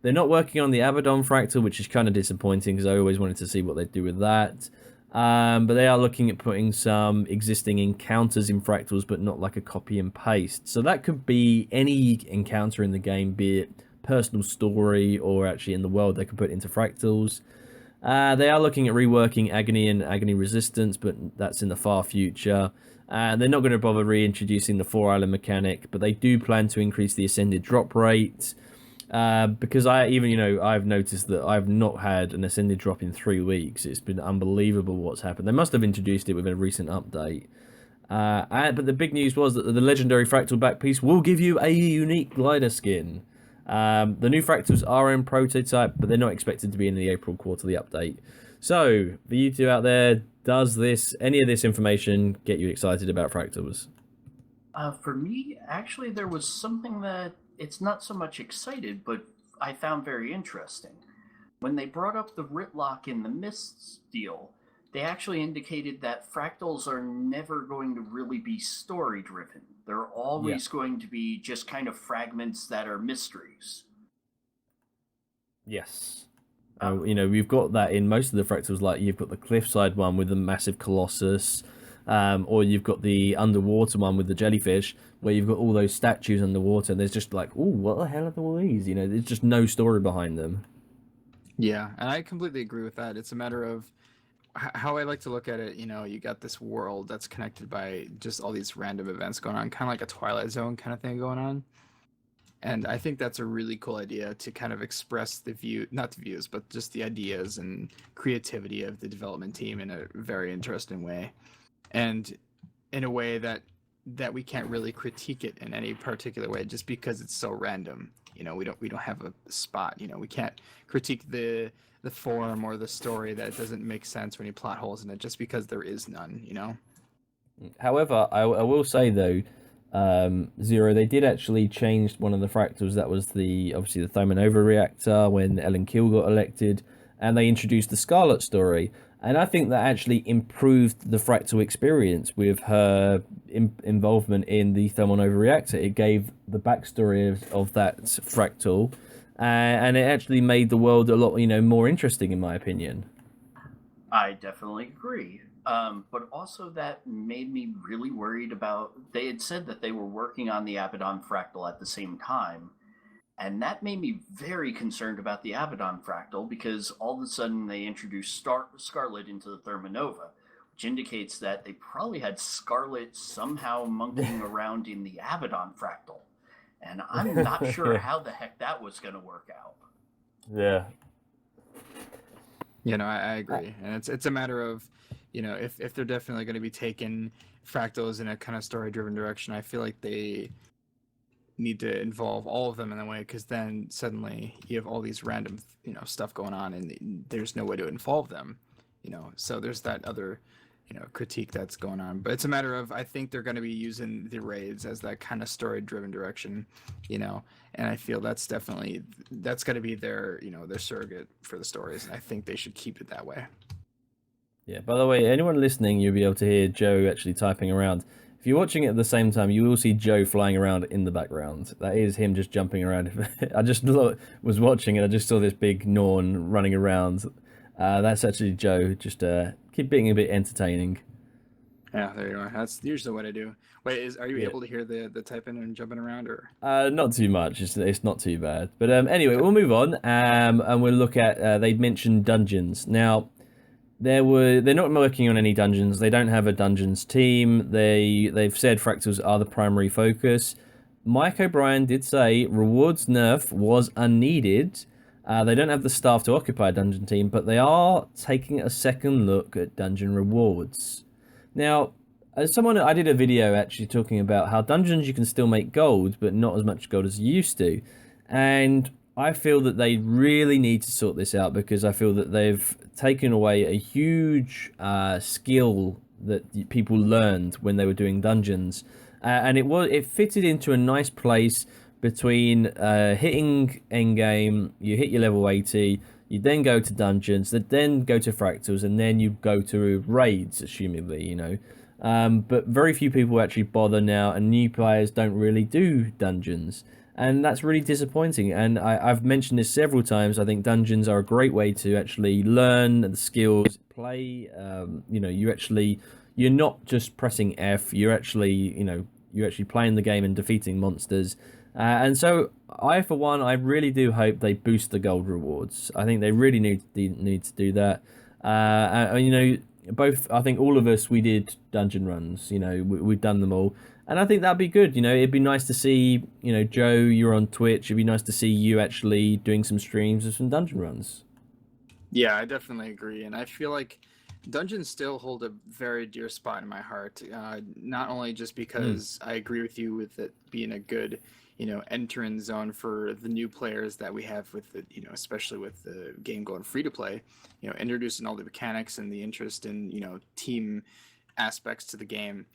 They're not working on the Abaddon Fractal, which is kind of disappointing, because I always wanted to see what they'd do with that. But they are looking at putting some existing encounters in Fractals, but not like a copy and paste. So that could be any encounter in the game, be it personal story or actually in the world, they could put into Fractals. They are looking at reworking Agony and Agony Resistance, but that's in the far future. They're not going to bother reintroducing the 4-island mechanic, but they do plan to increase the ascended drop rate. Because I've noticed that I've not had an ascended drop in 3 weeks. It's been unbelievable what's happened. They must have introduced it with a recent update. But the big news was that the legendary fractal back piece will give you a unique glider skin. The new fractals are in prototype, but they're not expected to be in the April quarterly update. So, for you two out there, does any of this information get you excited about fractals? For me, actually, there was something that it's not so much excited, but I found very interesting. When they brought up the Ritlock in the Mists deal, they actually indicated that fractals are never going to really be story-driven. They're always going to be just kind of fragments that are mysteries. Yes. We've got that in most of the fractals, like you've got the cliffside one with the massive colossus, or you've got the underwater one with the jellyfish, where you've got all those statues underwater, and there's just like, oh, what the hell are all these? There's just no story behind them. Yeah, and I completely agree with that. It's a matter of how I like to look at it. You got this world that's connected by just all these random events going on, kind of like a Twilight Zone kind of thing going on. And I think that's a really cool idea to kind of express not the views, but just the ideas and creativity of the development team in a very interesting way. And in a way that we can't really critique it in any particular way just because it's so random. We don't have a spot. We can't critique the form or the story that doesn't make sense or any plot holes in it just because there is none. However, I will say though, Zero, they did actually change one of the fractals. That was obviously the Thomanova reactor when Ellen Keel got elected, and they introduced the Scarlet story. And I think that actually improved the fractal experience with her involvement in the Thomanova reactor. It gave the backstory of that fractal, and it actually made the world a lot, more interesting, in my opinion. I definitely agree. But also that made me really worried about... They had said that they were working on the Abaddon fractal at the same time, and that made me very concerned about the Abaddon fractal because all of a sudden they introduced Scarlet into the Thermanova, which indicates that they probably had Scarlet somehow monkeying around in the Abaddon fractal. And I'm not sure how the heck that was going to work out. Yeah. I agree. And it's a matter of, if they're definitely going to be taking fractals in a kind of story-driven direction, I feel like they need to involve all of them in a way, because then suddenly you have all these random stuff going on and there's no way to involve them, so there's that other critique that's going on. But it's a matter of, I think they're going to be using the raids as that kind of story-driven direction, and I feel that's going to be their their surrogate for the stories, and I think they should keep it that way. Yeah, by the way, anyone listening, you'll be able to hear Joe actually typing around. If you're watching it at the same time, you will see Joe flying around in the background. That is him just jumping around. I just was watching and I just saw this big Norn running around. That's actually Joe, just keep being a bit entertaining. Yeah, there you are. That's usually what I do. Wait, are you able to hear the typing and jumping around, or? Not too much. It's not too bad. But anyway, we'll move on and we'll look at. They mentioned dungeons now. They're not working on any dungeons. They don't have a dungeons team. They've said fractals are the primary focus. Mike O'Brien did say rewards nerf was unneeded. They don't have the staff to occupy a dungeon team, but they are taking a second look at dungeon rewards. Now, as someone, I did a video actually talking about how dungeons you can still make gold, but not as much gold as you used to. And I feel that they really need to sort this out, because I feel that they've taken away a huge skill that people learned when they were doing dungeons, and it fitted into a nice place between hitting endgame. You hit your level 80, you then go to dungeons, then go to fractals, and then you go to raids, assumingly, but very few people actually bother now, and new players don't really do dungeons. And that's really disappointing. And I've mentioned this several times. I think dungeons are a great way to actually learn the skills, play. You're not just pressing F. You're actually playing the game and defeating monsters. And so for one, I really do hope they boost the gold rewards. I think they really need to do that. both, I think all of us, we did dungeon runs. We've done them all, and I think that'd be good. It'd be nice to see, Joe, you're on Twitch. It'd be nice to see you actually doing some streams of some dungeon runs. Yeah, I definitely agree, and I feel like dungeons still hold a very dear spot in my heart. Not only just because I agree with you with it being a good, entrance zone for the new players that we have with the, especially with the game going free to play, introducing all the mechanics and the interest in, team aspects to the game.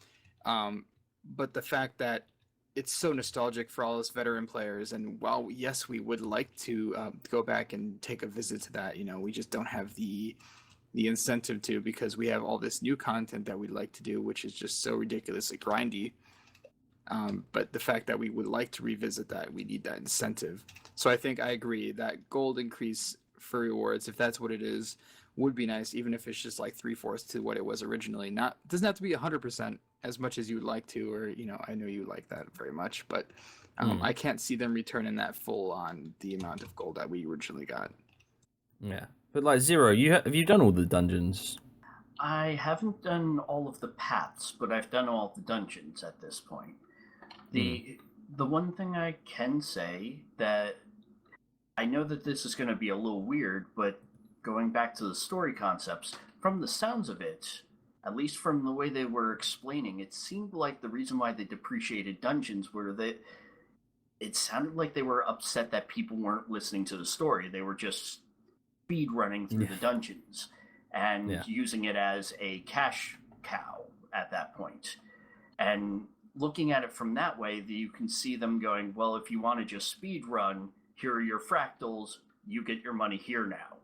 But the fact that it's so nostalgic for all us veteran players, and while yes, we would like to go back and take a visit to that, we just don't have the incentive to, because we have all this new content that we'd like to do, which is just so ridiculously grindy. But the fact that we would like to revisit that, we need that incentive. So I think I agree that gold increase for rewards, if that's what it is, would be nice, even if it's just like 3/4 to what it was originally. Doesn't have to be 100% as much as you would like to, or I know you like that very much, but I can't see them returning that full on the amount of gold that we originally got. Yeah, but like Zero, have you done all the dungeons? I haven't done all of the paths, but I've done all of the dungeons at this point. The one thing I can say that I know that this is going to be a little weird, but going back to the story concepts, from the sounds of it, at least from the way they were explaining, it seemed like the reason why they depreciated dungeons were that it sounded like they were upset that people weren't listening to the story. They were just speed running through the dungeons and using it as a cash cow at that point. And looking at it from that way, you can see them going, well, if you want to just speed run, here are your fractals, you get your money here now.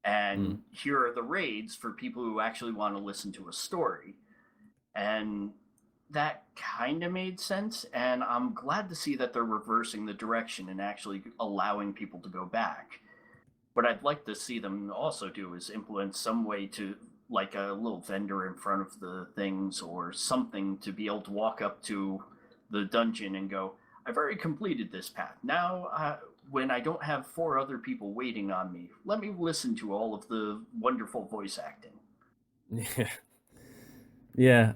And here are the raids for people who actually want to listen to a story. And that kind of made sense, and I'm glad to see that they're reversing the direction and actually allowing people to go back. What I'd like to see them also do is implement some way to, like a little vendor in front of the things or something, to be able to walk up to the dungeon and go, I've already completed this path. Now, when I don't have 4 other people waiting on me, let me listen to all of the wonderful voice acting. Yeah.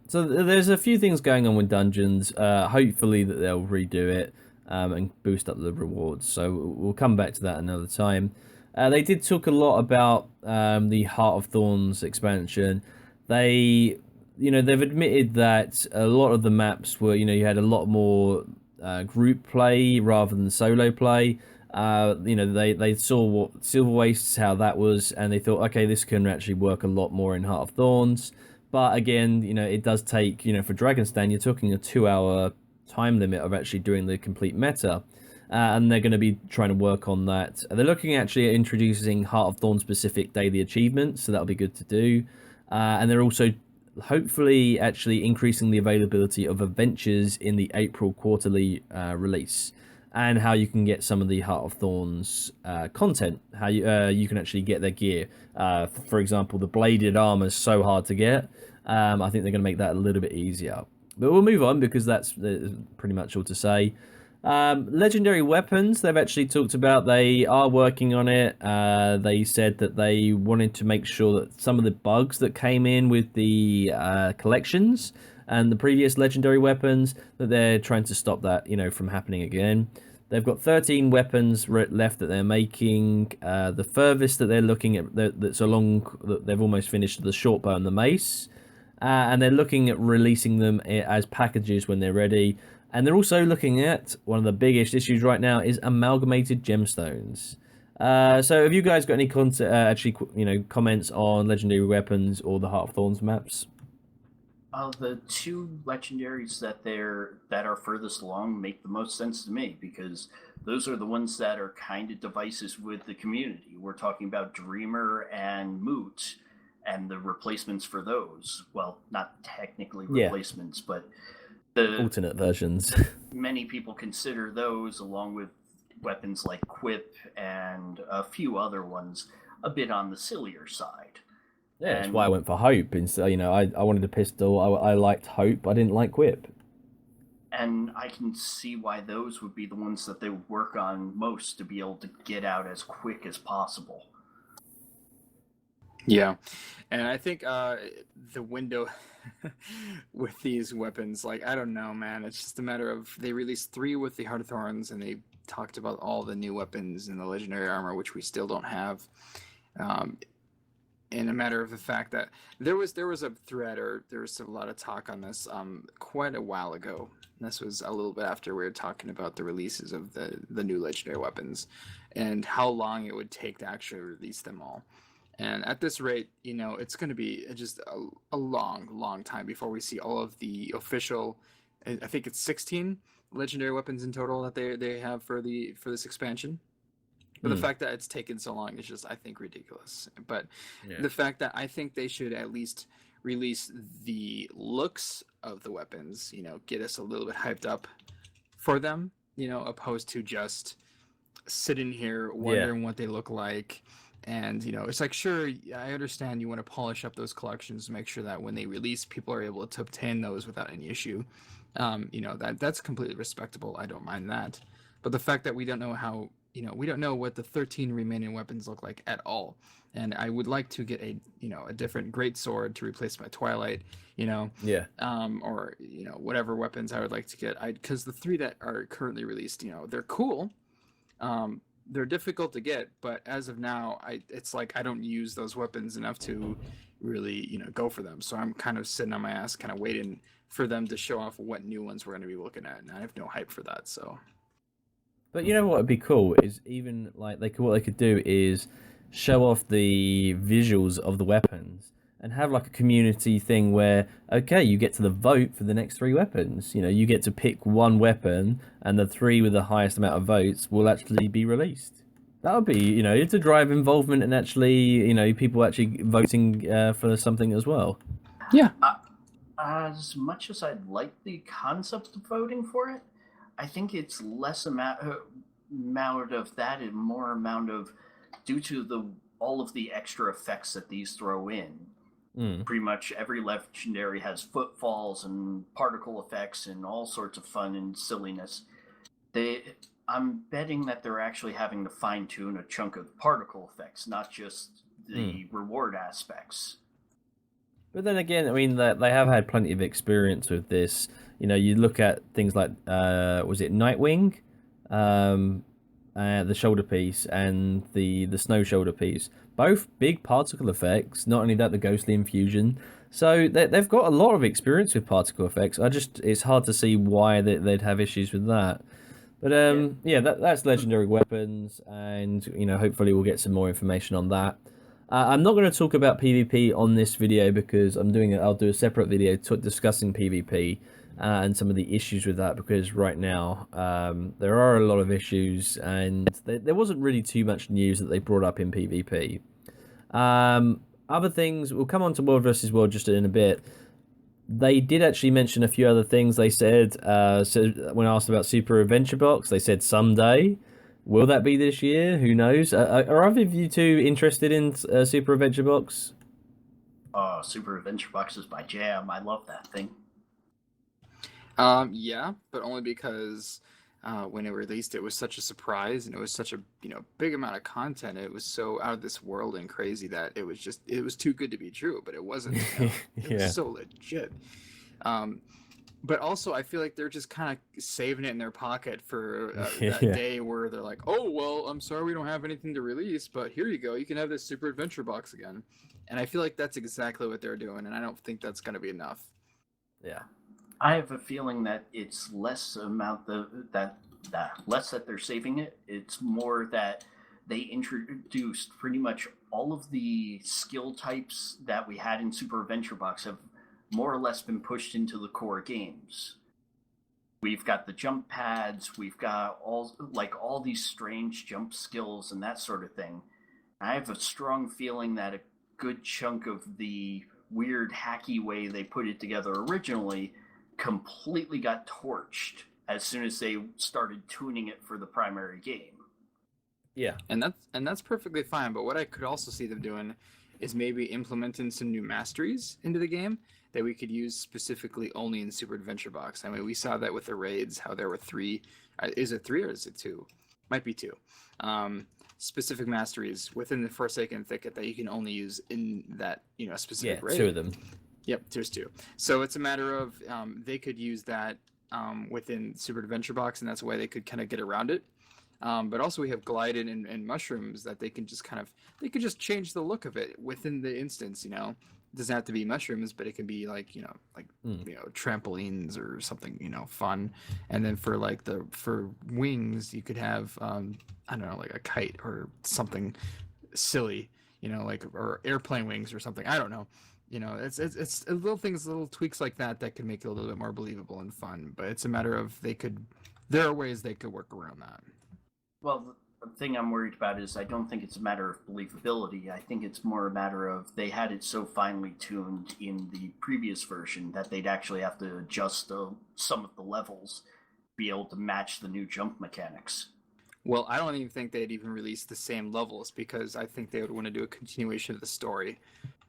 So there's a few things going on with dungeons. Hopefully that they'll redo it and boost up the rewards. So we'll come back to that another time. They did talk a lot about the Heart of Thorns expansion. They've admitted that a lot of the maps were, you had a lot more group play rather than solo play. They saw what Silver Wastes, how that was, and they thought, okay, this can actually work a lot more in Heart of Thorns. But again, it does take, for Dragonstone, you're talking a 2-hour time limit of actually doing the complete meta. And they're going to be trying to work on that. They're looking actually at introducing Heart of Thorn specific daily achievements, so that'll be good to do. And they're also hopefully actually increasing the availability of adventures in the April quarterly release, and how you can get some of the Heart of Thorns content, how you can actually get their gear. For example, the bladed armor is so hard to get. I think they're going to make that a little bit easier. But we'll move on, because that's pretty much all to say. Legendary weapons, they've actually talked about, they are working on it. They said that they wanted to make sure that some of the bugs that came in with the collections and the previous legendary weapons, that they're trying to stop that, from happening again. They've got 13 weapons left that they're making. The furthest that they're looking at, that's along, that they've almost finished, the short bow and the mace. And they're looking at releasing them as packages when they're ready. And they're also looking at, one of the biggest issues right now is amalgamated gemstones. So have you guys got any comments on legendary weapons or the Heart of Thorns maps? The 2 legendaries that are furthest along make the most sense to me, because those are the ones that are kind of devices with the community. We're talking about Dreamer and Moot and the replacements for those. Well, not technically replacements, but the alternate versions. Many people consider those, along with weapons like Quip and a few other ones, a bit on the sillier side. Yeah, that's why I went for Hope. Instead, I wanted a pistol. I liked Hope. I didn't like Quip. And I can see why those would be the ones that they would work on most, to be able to get out as quick as possible. Yeah, and I think the window with these weapons, like, I don't know, man. It's just a matter of they released 3 with the Heart of Thorns, and they talked about all the new weapons and the legendary armor, which we still don't have. In a matter of the fact that there was a thread, or there was a lot of talk on this quite a while ago. And this was a little bit after we were talking about the releases of the new legendary weapons and how long it would take to actually release them all. And at this rate, it's going to be just a long time before we see all of the official, I think it's 16 legendary weapons in total that they have for this expansion. But the fact that it's taken so long is just, I think, ridiculous. But the fact that I think they should at least release the looks of the weapons, get us a little bit hyped up for them, opposed to just sitting here wondering what they look like. And, it's like, sure, I understand you want to polish up those collections, make sure that when they release, people are able to obtain those without any issue. That's completely respectable. I don't mind that. But the fact that we don't know how, we don't know what the 13 remaining weapons look like at all. And I would like to get a different great sword to replace my Twilight, or, whatever weapons I would like to get. Because the 3 that are currently released, they're cool. They're difficult to get, but as of now, it's like I don't use those weapons enough to really, go for them. So I'm kind of sitting on my ass, kind of waiting for them to show off what new ones we're going to be looking at. And I have no hype for that, so... But you know what would be cool is even like what they could do is show off the visuals of the weapons and have like a community thing where, okay, you get to the vote for the next 3 weapons. You get to pick one weapon, and the 3 with the highest amount of votes will actually be released. That would be, to drive involvement and actually, people actually voting for something as well. Yeah. As much as I'd like the concept of voting for it, I think it's less amount of that and more amount of due to all of the extra effects that these throw in. Pretty much every legendary has footfalls and particle effects and all sorts of fun and silliness. I'm betting that they're actually having to fine tune a chunk of particle effects, not just the reward aspects. But then again, I mean, they have had plenty of experience with this. You look at things like, was it Nightwing? The shoulder piece and the snow shoulder piece. Both big particle effects. Not only that, the ghostly infusion. So they've got a lot of experience with particle effects. It's hard to see why they'd have issues with that. But that's legendary weapons, and hopefully we'll get some more information on that. I'm not going to talk about PvP on this video because I'll do a separate video discussing PvP and some of the issues with that, because right now there are a lot of issues, and there wasn't really too much news that they brought up in PvP. Other things, we'll come on to World vs. World just in a bit. They did actually mention a few other things. They said, when asked about Super Adventure Box, they said someday. Will that be this year? Who knows? Are either of you two interested in Super Adventure Box? Oh, Super Adventure Box is my jam. I love that thing. Yeah, but only because when it released, it was such a surprise, and it was such a big amount of content. It was so out of this world and crazy that it was too good to be true. But it wasn't. It was so legit. But also, I feel like they're just kind of saving it in their pocket for that day where they're like, "Oh well, I'm sorry we don't have anything to release, but here you go. You can have this Super Adventure Box again." And I feel like that's exactly what they're doing, and I don't think that's going to be enough. Yeah. I have a feeling that it's less less that they're saving it. It's more that they introduced pretty much all of the skill types that we had in Super Adventure Box have more or less been pushed into the core games. We've got the jump pads, we've got all these strange jump skills and that sort of thing. I have a strong feeling that a good chunk of the weird hacky way they put it together originally completely got torched as soon as they started tuning it for the primary game. Yeah. And that's perfectly fine, but what I could also see them doing is maybe implementing some new masteries into the game that we could use specifically only in Super Adventure Box. I mean, we saw that with the raids, how there were 3. Is it 3 or is it 2? Might be 2. specific masteries within the Forsaken Thicket that you can only use in that specific raid. 2 of them. Yep, there's 2. So it's a matter of they could use that within Super Adventure Box, and that's why they could kind of get around it. But also we have Glided and Mushrooms that they can just just change the look of it within the instance. It doesn't have to be mushrooms, but it can be like trampolines or something fun. And then for for wings, you could have I don't know, like a kite or something silly, or airplane wings or something. I don't know. It's little things, little tweaks like that can make it a little bit more believable and fun. But it's a matter of there are ways they could work around that. Well, the thing I'm worried about is I don't think it's a matter of believability. I think it's more a matter of they had it so finely tuned in the previous version that they'd actually have to adjust some of the levels to be able to match the new jump mechanics. Well, I don't even think they'd even release the same levels because I think they would want to do a continuation of the story.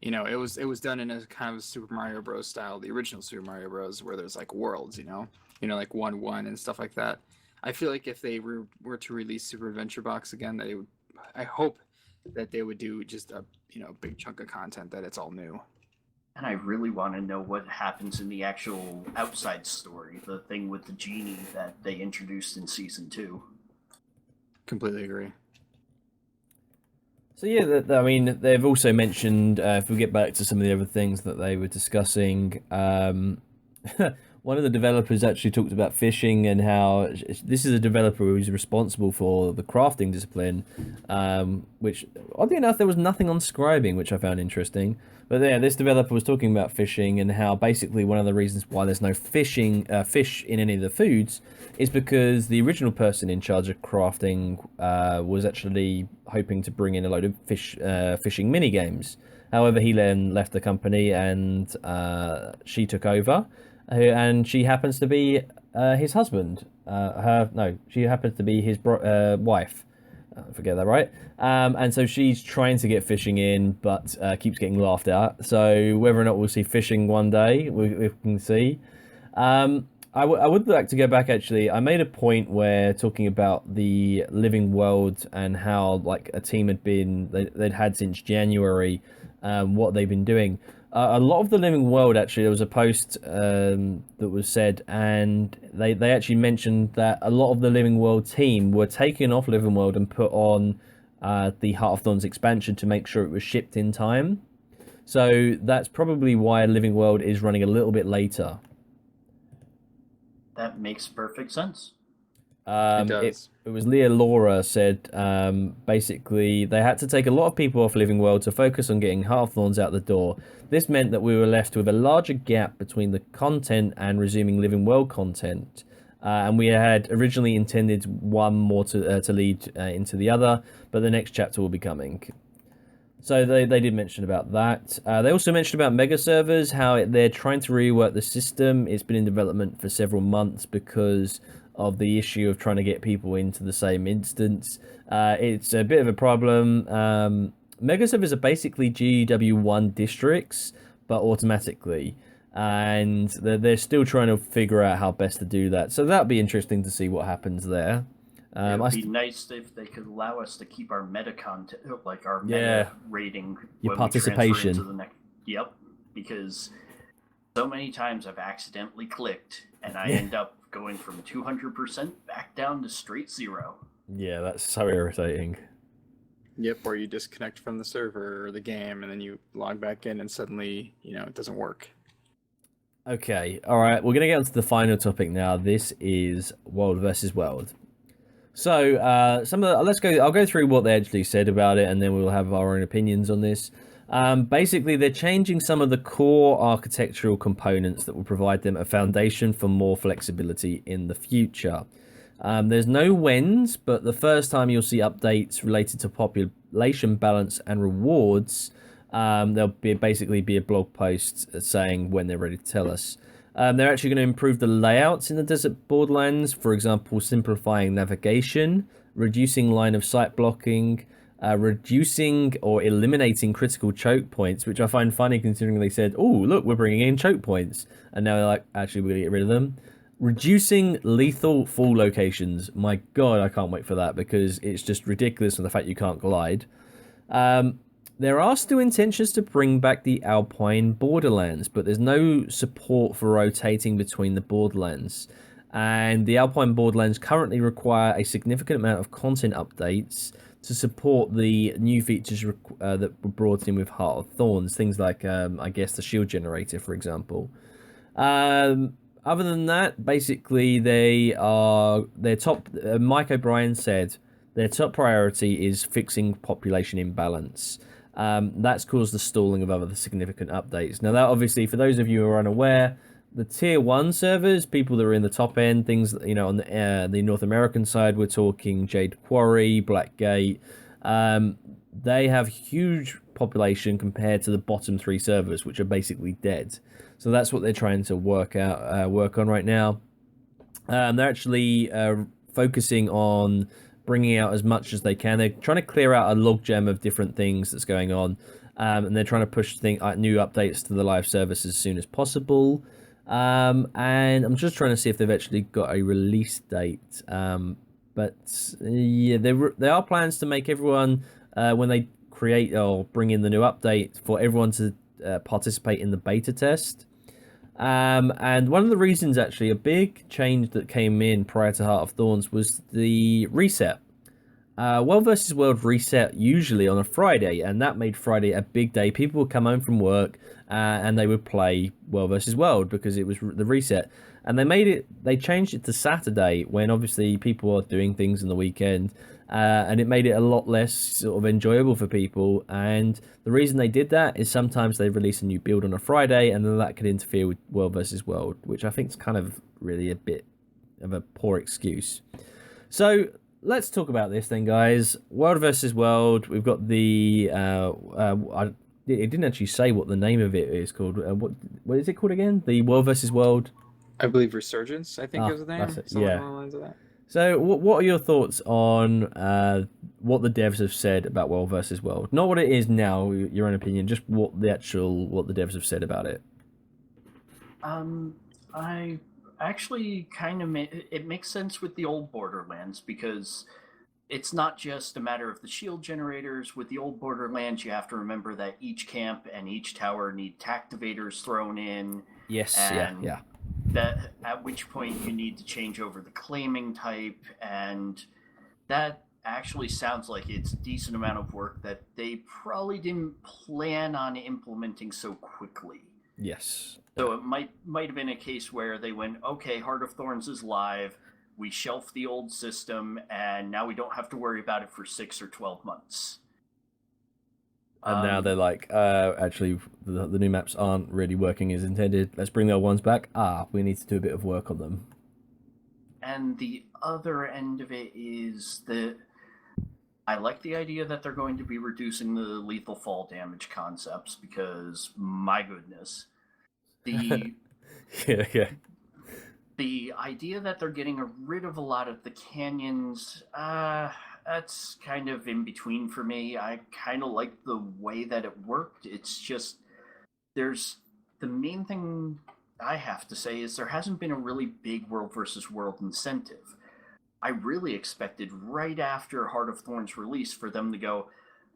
It was done in a kind of Super Mario Bros. Style, the original Super Mario Bros., where there's like worlds, like 1-1 and stuff like that. I feel like if they were to release Super Adventure Box again, I hope that they would do just a big chunk of content that it's all new. And I really want to know what happens in the actual outside story, the thing with the genie that they introduced in Season 2. Completely agree. So yeah, I mean, they've also mentioned, if we get back to some of the other things that they were discussing, one of the developers actually talked about fishing and how this is a developer who's responsible for the crafting discipline, which, oddly enough, there was nothing on scribing, which I found interesting. But yeah, this developer was talking about fishing and how basically one of the reasons why there's no fish in any of the foods is because the original person in charge of crafting was actually hoping to bring in a load of fishing mini games. However, he then left the company and she took over. And she happens to be his husband. She happens to be his wife. Forget that, right? And so she's trying to get fishing in, but keeps getting laughed at. So whether or not we'll see fishing one day, we can see. I would like to go back, actually. I made a point where talking about the living world and how like a team they'd had since January, what they've been doing. A lot of the living world, actually, there was a post that was said, and they actually mentioned that a lot of the living world team were taken off living world and put on the Heart of Thorns expansion to make sure it was shipped in time. So that's probably why living world is running a little bit later. That makes perfect sense. It does. It was Leah Laura said basically they had to take a lot of people off Living World to focus on getting Heart of Thorns out the door. This meant that we were left with a larger gap between the content and resuming Living World content. And we had originally intended one more to lead into the other, but the next chapter will be coming. So they did mention about that. They also mentioned about mega servers, how they're trying to rework the system. It's been in development for several months because of the issue of trying to get people into the same instance. It's a bit of a problem. Mega servers are basically GW1 districts, but automatically. And they're still trying to figure out how best to do that. So that'd be interesting to see what happens there. It would be nice if they could allow us to keep our meta content, like our meta rating, your when participation. We transfer into the next. Yep, because so many times I've accidentally clicked and I end up going from 200% back down to straight 0. Yeah, that's so irritating. Yep, or you disconnect from the server or the game and then you log back in and suddenly, it doesn't work. Okay, all right, we're going to get on to the final topic now. This is World versus World. So, I'll go through what they actually said about it, and then we'll have our own opinions on this. Basically, they're changing some of the core architectural components that will provide them a foundation for more flexibility in the future. There's no wins, but the first time you'll see updates related to population balance and rewards, there'll basically be a blog post saying when they're ready to tell us. They're actually going to improve the layouts in the Desert Borderlands, for example, simplifying navigation, reducing line of sight blocking, reducing or eliminating critical choke points, which I find funny considering they said, oh, look, we're bringing in choke points. And now they're like, actually, we're going to get rid of them. Reducing lethal fall locations. My God, I can't wait for that because it's just ridiculous with the fact you can't glide. There are still intentions to bring back the Alpine Borderlands, but there's no support for rotating between the Borderlands. And the Alpine Borderlands currently require a significant amount of content updates to support the new features that were brought in with Heart of Thorns. Things like, I guess, the shield generator, for example. Other than that, basically, their top. Mike O'Brien said their top priority is fixing population imbalance. That's caused the stalling of other significant updates. Now, that obviously, for those of you who are unaware, the tier 1 servers, people that are in the top end, things, on the North American side, we're talking Jade Quarry, Blackgate. They have huge population compared to the bottom 3 servers, which are basically dead. So that's what they're trying to work on right now. They're actually focusing on bringing out as much as they can. They're trying to clear out a logjam of different things that's going on, and they're trying to push new updates to the live service as soon as possible. And I'm just trying to see if they've actually got a release date. But yeah, there are plans to make everyone, when they create or bring in the new update, for everyone to participate in the beta test. And one of the reasons, actually, a big change that came in prior to Heart of Thorns was the reset. World vs. World reset usually on a Friday, and that made Friday a big day. People would come home from work and they would play World vs. World because it was the reset. And they changed it to Saturday when obviously people are doing things in the weekend, and it made it a lot less sort of enjoyable for people. And the reason they did that is sometimes they release a new build on a Friday, and then that could interfere with World vs. World, which I think is kind of really a bit of a poor excuse. So let's talk about this then, guys. World vs. World. We've got the it didn't actually say what the name of it is called. What is it called again? The World vs. World. I believe Resurgence, I think is the name. That's it. Somewhere Yeah. along the lines of that. So, what are your thoughts on what the devs have said about World vs. World? Not what it is now, your own opinion, just what the devs have said about it. I actually kind of it makes sense with the old Borderlands because it's not just a matter of the shield generators. With the old Borderlands, you have to remember that each camp and each tower need tactivators thrown in. Yes, yeah. That at which point you need to change over the claiming type, and that actually sounds like it's a decent amount of work that they probably didn't plan on implementing so quickly. Yes. So it might have been a case where they went, okay, Heart of Thorns is live, we shelf the old system, and now we don't have to worry about it for 6 or 12 months. And now they're like, actually, the new maps aren't really working as intended. Let's bring the old ones back. We need to do a bit of work on them. And the other end of it is that I like the idea that they're going to be reducing the lethal fall damage concepts because, my goodness, the the idea that they're getting rid of a lot of the canyons, that's kind of in between for me. I kind of like the way that it worked. It's just, the main thing I have to say is there hasn't been a really big World versus World incentive. I really expected right after Heart of Thorns release for them to go,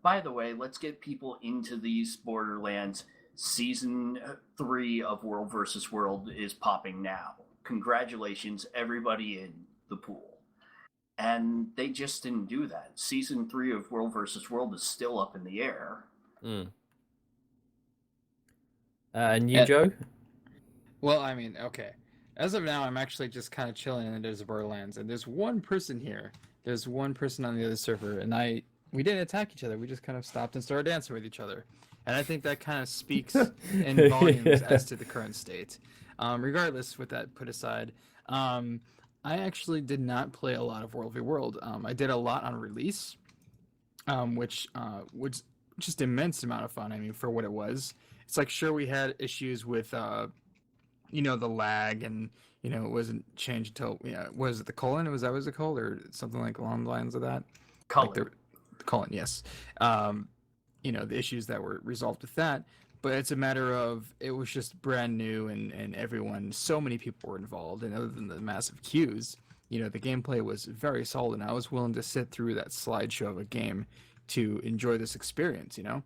by the way, let's get people into these Borderlands. Season 3 of World versus World is popping now. Congratulations, everybody in the pool. And they just didn't do that. Season 3 of World vs. World is still up in the air. And you, Joe? Well, I mean, okay. As of now, I'm actually just kind of chilling in the Desert Borderlands, and there's one person here. There's one person on the other server, and we didn't attack each other. We just kind of stopped and started dancing with each other. And I think that kind of speaks in volumes as to the current state. Regardless, with that put aside, I actually did not play a lot of World v. World. I did a lot on release, which was just immense amount of fun. I mean, for what it was, it's like, sure, we had issues with, the lag, and, it wasn't changed until, was it the colon? Was that was the colon, or something like along the lines of that? Colon. Like the colon, yes. The issues that were resolved with that. but it's a matter of it was just brand new and everyone, so many people were involved, and other than the massive queues, the gameplay was very solid, and I was willing to sit through that slideshow of a game to enjoy this experience, and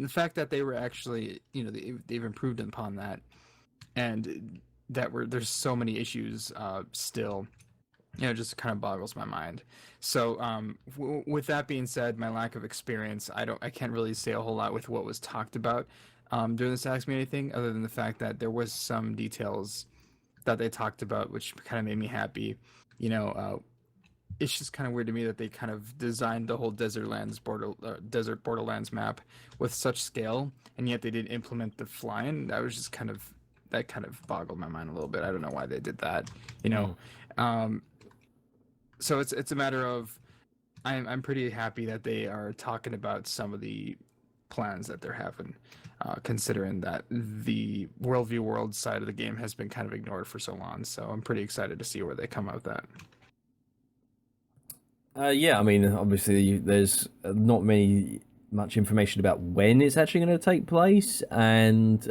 the fact that they were actually, they've improved upon that, and there's so many issues still, just kind of boggles my mind. So with that being said, my lack of experience, I can't really say a whole lot with what was talked about during this Ask Me Anything, other than the fact that there was some details that they talked about which kind of made me happy. It's just kind of weird to me that they kind of designed the whole desert Borderlands map with such scale, and yet they didn't implement the flying. That kind of boggled my mind a little bit. I don't know why they did that, So it's a matter of I'm pretty happy that they are talking about some of the plans that they're having, considering that the world side of the game has been kind of ignored for so long. So I'm pretty excited to see where they come out with that. Yeah, I mean, obviously, there's not much information about when it's actually going to take place and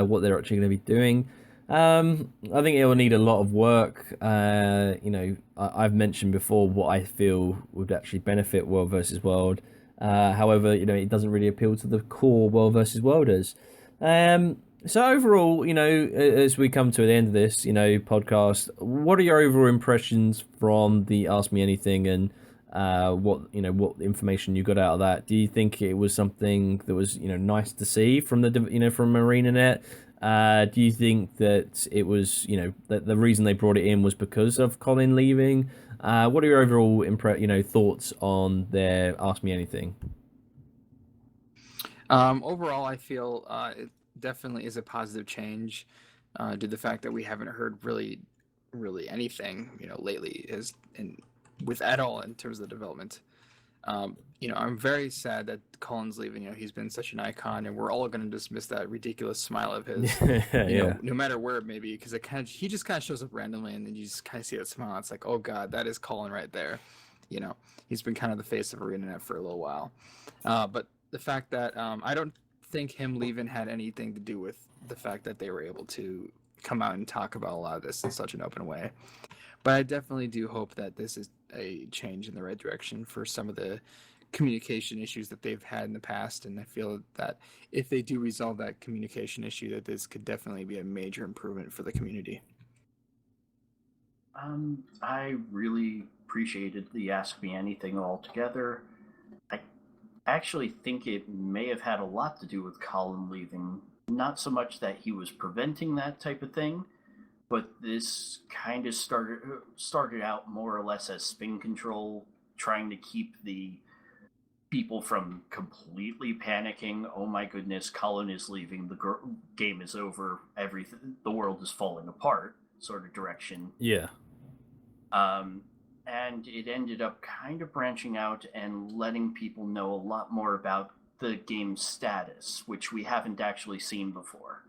what they're actually going to be doing. I think it will need a lot of work. I've mentioned before what I feel would actually benefit World versus World. However, it doesn't really appeal to the core World versus Worlders. So overall, as we come to the end of this, podcast, what are your overall impressions from the Ask Me Anything, and what information you got out of that? Do you think it was something that was nice to see from from ArenaNet? Do you think that it was that the reason they brought it in was because of Colin leaving? What are your overall thoughts on their Ask Me Anything? Overall, I feel it definitely is a positive change due to the fact that we haven't heard really anything lately with at all in terms of the development. I'm very sad that Colin's leaving. He's been such an icon, and we're all going to dismiss that ridiculous smile of his, no matter where it may be, because he just kind of shows up randomly, and then you just kind of see that smile. It's like, oh God, that is Colin right there. He's been kind of the face of ArenaNet for a little while. But the fact that I don't think him leaving had anything to do with the fact that they were able to come out and talk about a lot of this in such an open way. But I definitely do hope that this is a change in the right direction for some of the communication issues that they've had in the past, and I feel that if they do resolve that communication issue, that this could definitely be a major improvement for the community. I really appreciated the Ask Me Anything altogether. I actually think it may have had a lot to do with Colin leaving. Not so much that he was preventing that type of thing, but this kind of started out more or less as spin control, trying to keep the people from completely panicking. Oh my goodness, Colin is leaving, the game is over, the world is falling apart sort of direction. Yeah. And it ended up kind of branching out and letting people know a lot more about the game's status, which we haven't actually seen before.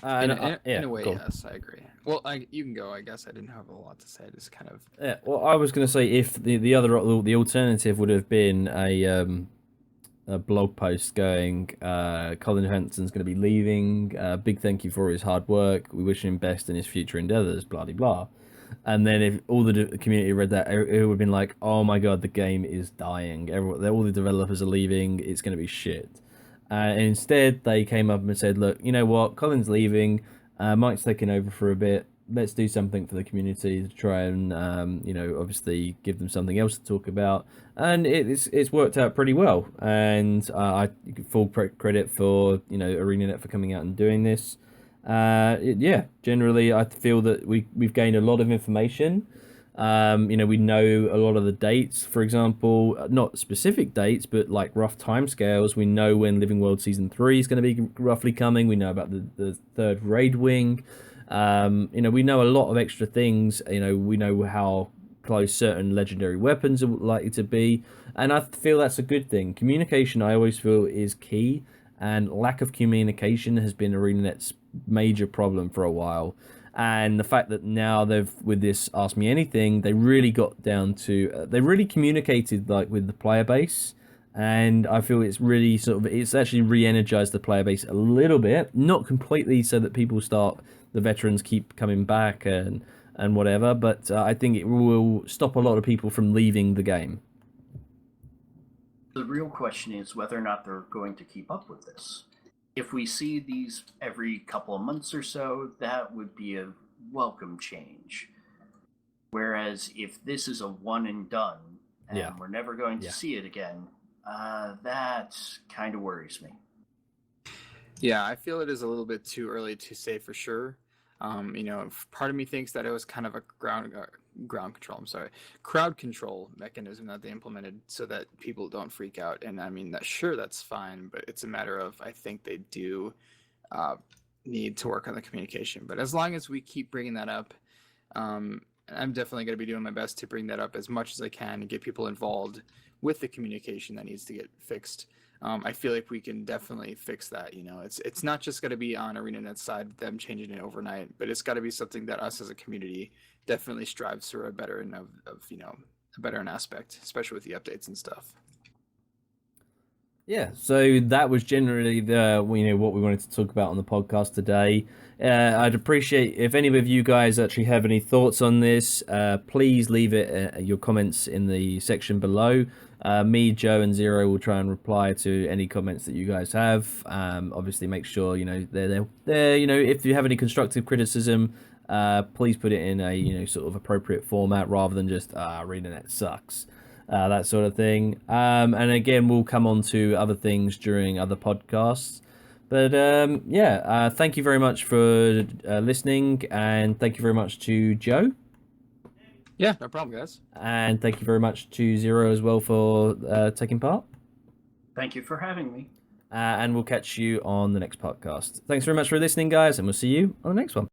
In a way, yes, I agree. Well, you can go. I guess I didn't have a lot to say. Just kind of. Yeah. Well, I was going to say if the alternative would have been a blog post going, Colin Johanson's going to be leaving. Big thank you for his hard work. We wish him best in his future endeavors. Blah blah blah. And then if all the community read that, it would have been like, oh my God, the game is dying. All the developers are leaving. It's going to be shit. And instead, they came up and said, look, you know what? Colin's leaving. Mike's taking over for a bit. Let's do something for the community to try and, obviously give them something else to talk about. And it's worked out pretty well. And I full credit for, ArenaNet for coming out and doing this. Generally, I feel that we've gained a lot of information. We know a lot of the dates, for example, not specific dates, but like rough timescales. We know when Living World Season 3 is going to be roughly coming. We know about the third raid wing. We know a lot of extra things. We know how close certain legendary weapons are likely to be. And I feel that's a good thing. Communication, I always feel, is key. And lack of communication has been ArenaNet's major problem for a while. And the fact that now with this Ask Me Anything, they really got down to, they really communicated with the player base And I feel it's really it's actually re-energized the player base a little bit, not completely, so that the veterans keep coming back and whatever, but I think it will stop a lot of people from leaving the game. The real question is whether or not they're going to keep up with this. If we see these every couple of months or so, that would be a welcome change. Whereas if this is a one and done, and we're never going to see it again, that kind of worries me. Yeah, I feel it is a little bit too early to say for sure. Part of me thinks that it was kind of a crowd control mechanism that they implemented so that people don't freak out. And I mean, that's fine, but it's a matter of, I think they do need to work on the communication. But as long as we keep bringing that up, I'm definitely going to be doing my best to bring that up as much as I can and get people involved with the communication that needs to get fixed. I feel like we can definitely fix that. It's not just going to be on ArenaNet's side, them changing it overnight, but it's got to be something that us as a community definitely strives for a better aspect, especially with the updates and stuff. Yeah, so that was generally what we wanted to talk about on the podcast today. I'd appreciate if any of you guys actually have any thoughts on this. Please leave your comments in the section below. Me, Joe, and Zero will try and reply to any comments that you guys have. Obviously, make sure they're if you have any constructive criticism, please put it in a sort of appropriate format rather than just ArenaNet sucks. That sort of thing. And again, we'll come on to other things during other podcasts. But thank you very much for listening, and thank you very much to Joe. Yeah, no problem, guys. And thank you very much to Zero as well for taking part. Thank you for having me. And we'll catch you on the next podcast. Thanks very much for listening, guys, and we'll see you on the next one.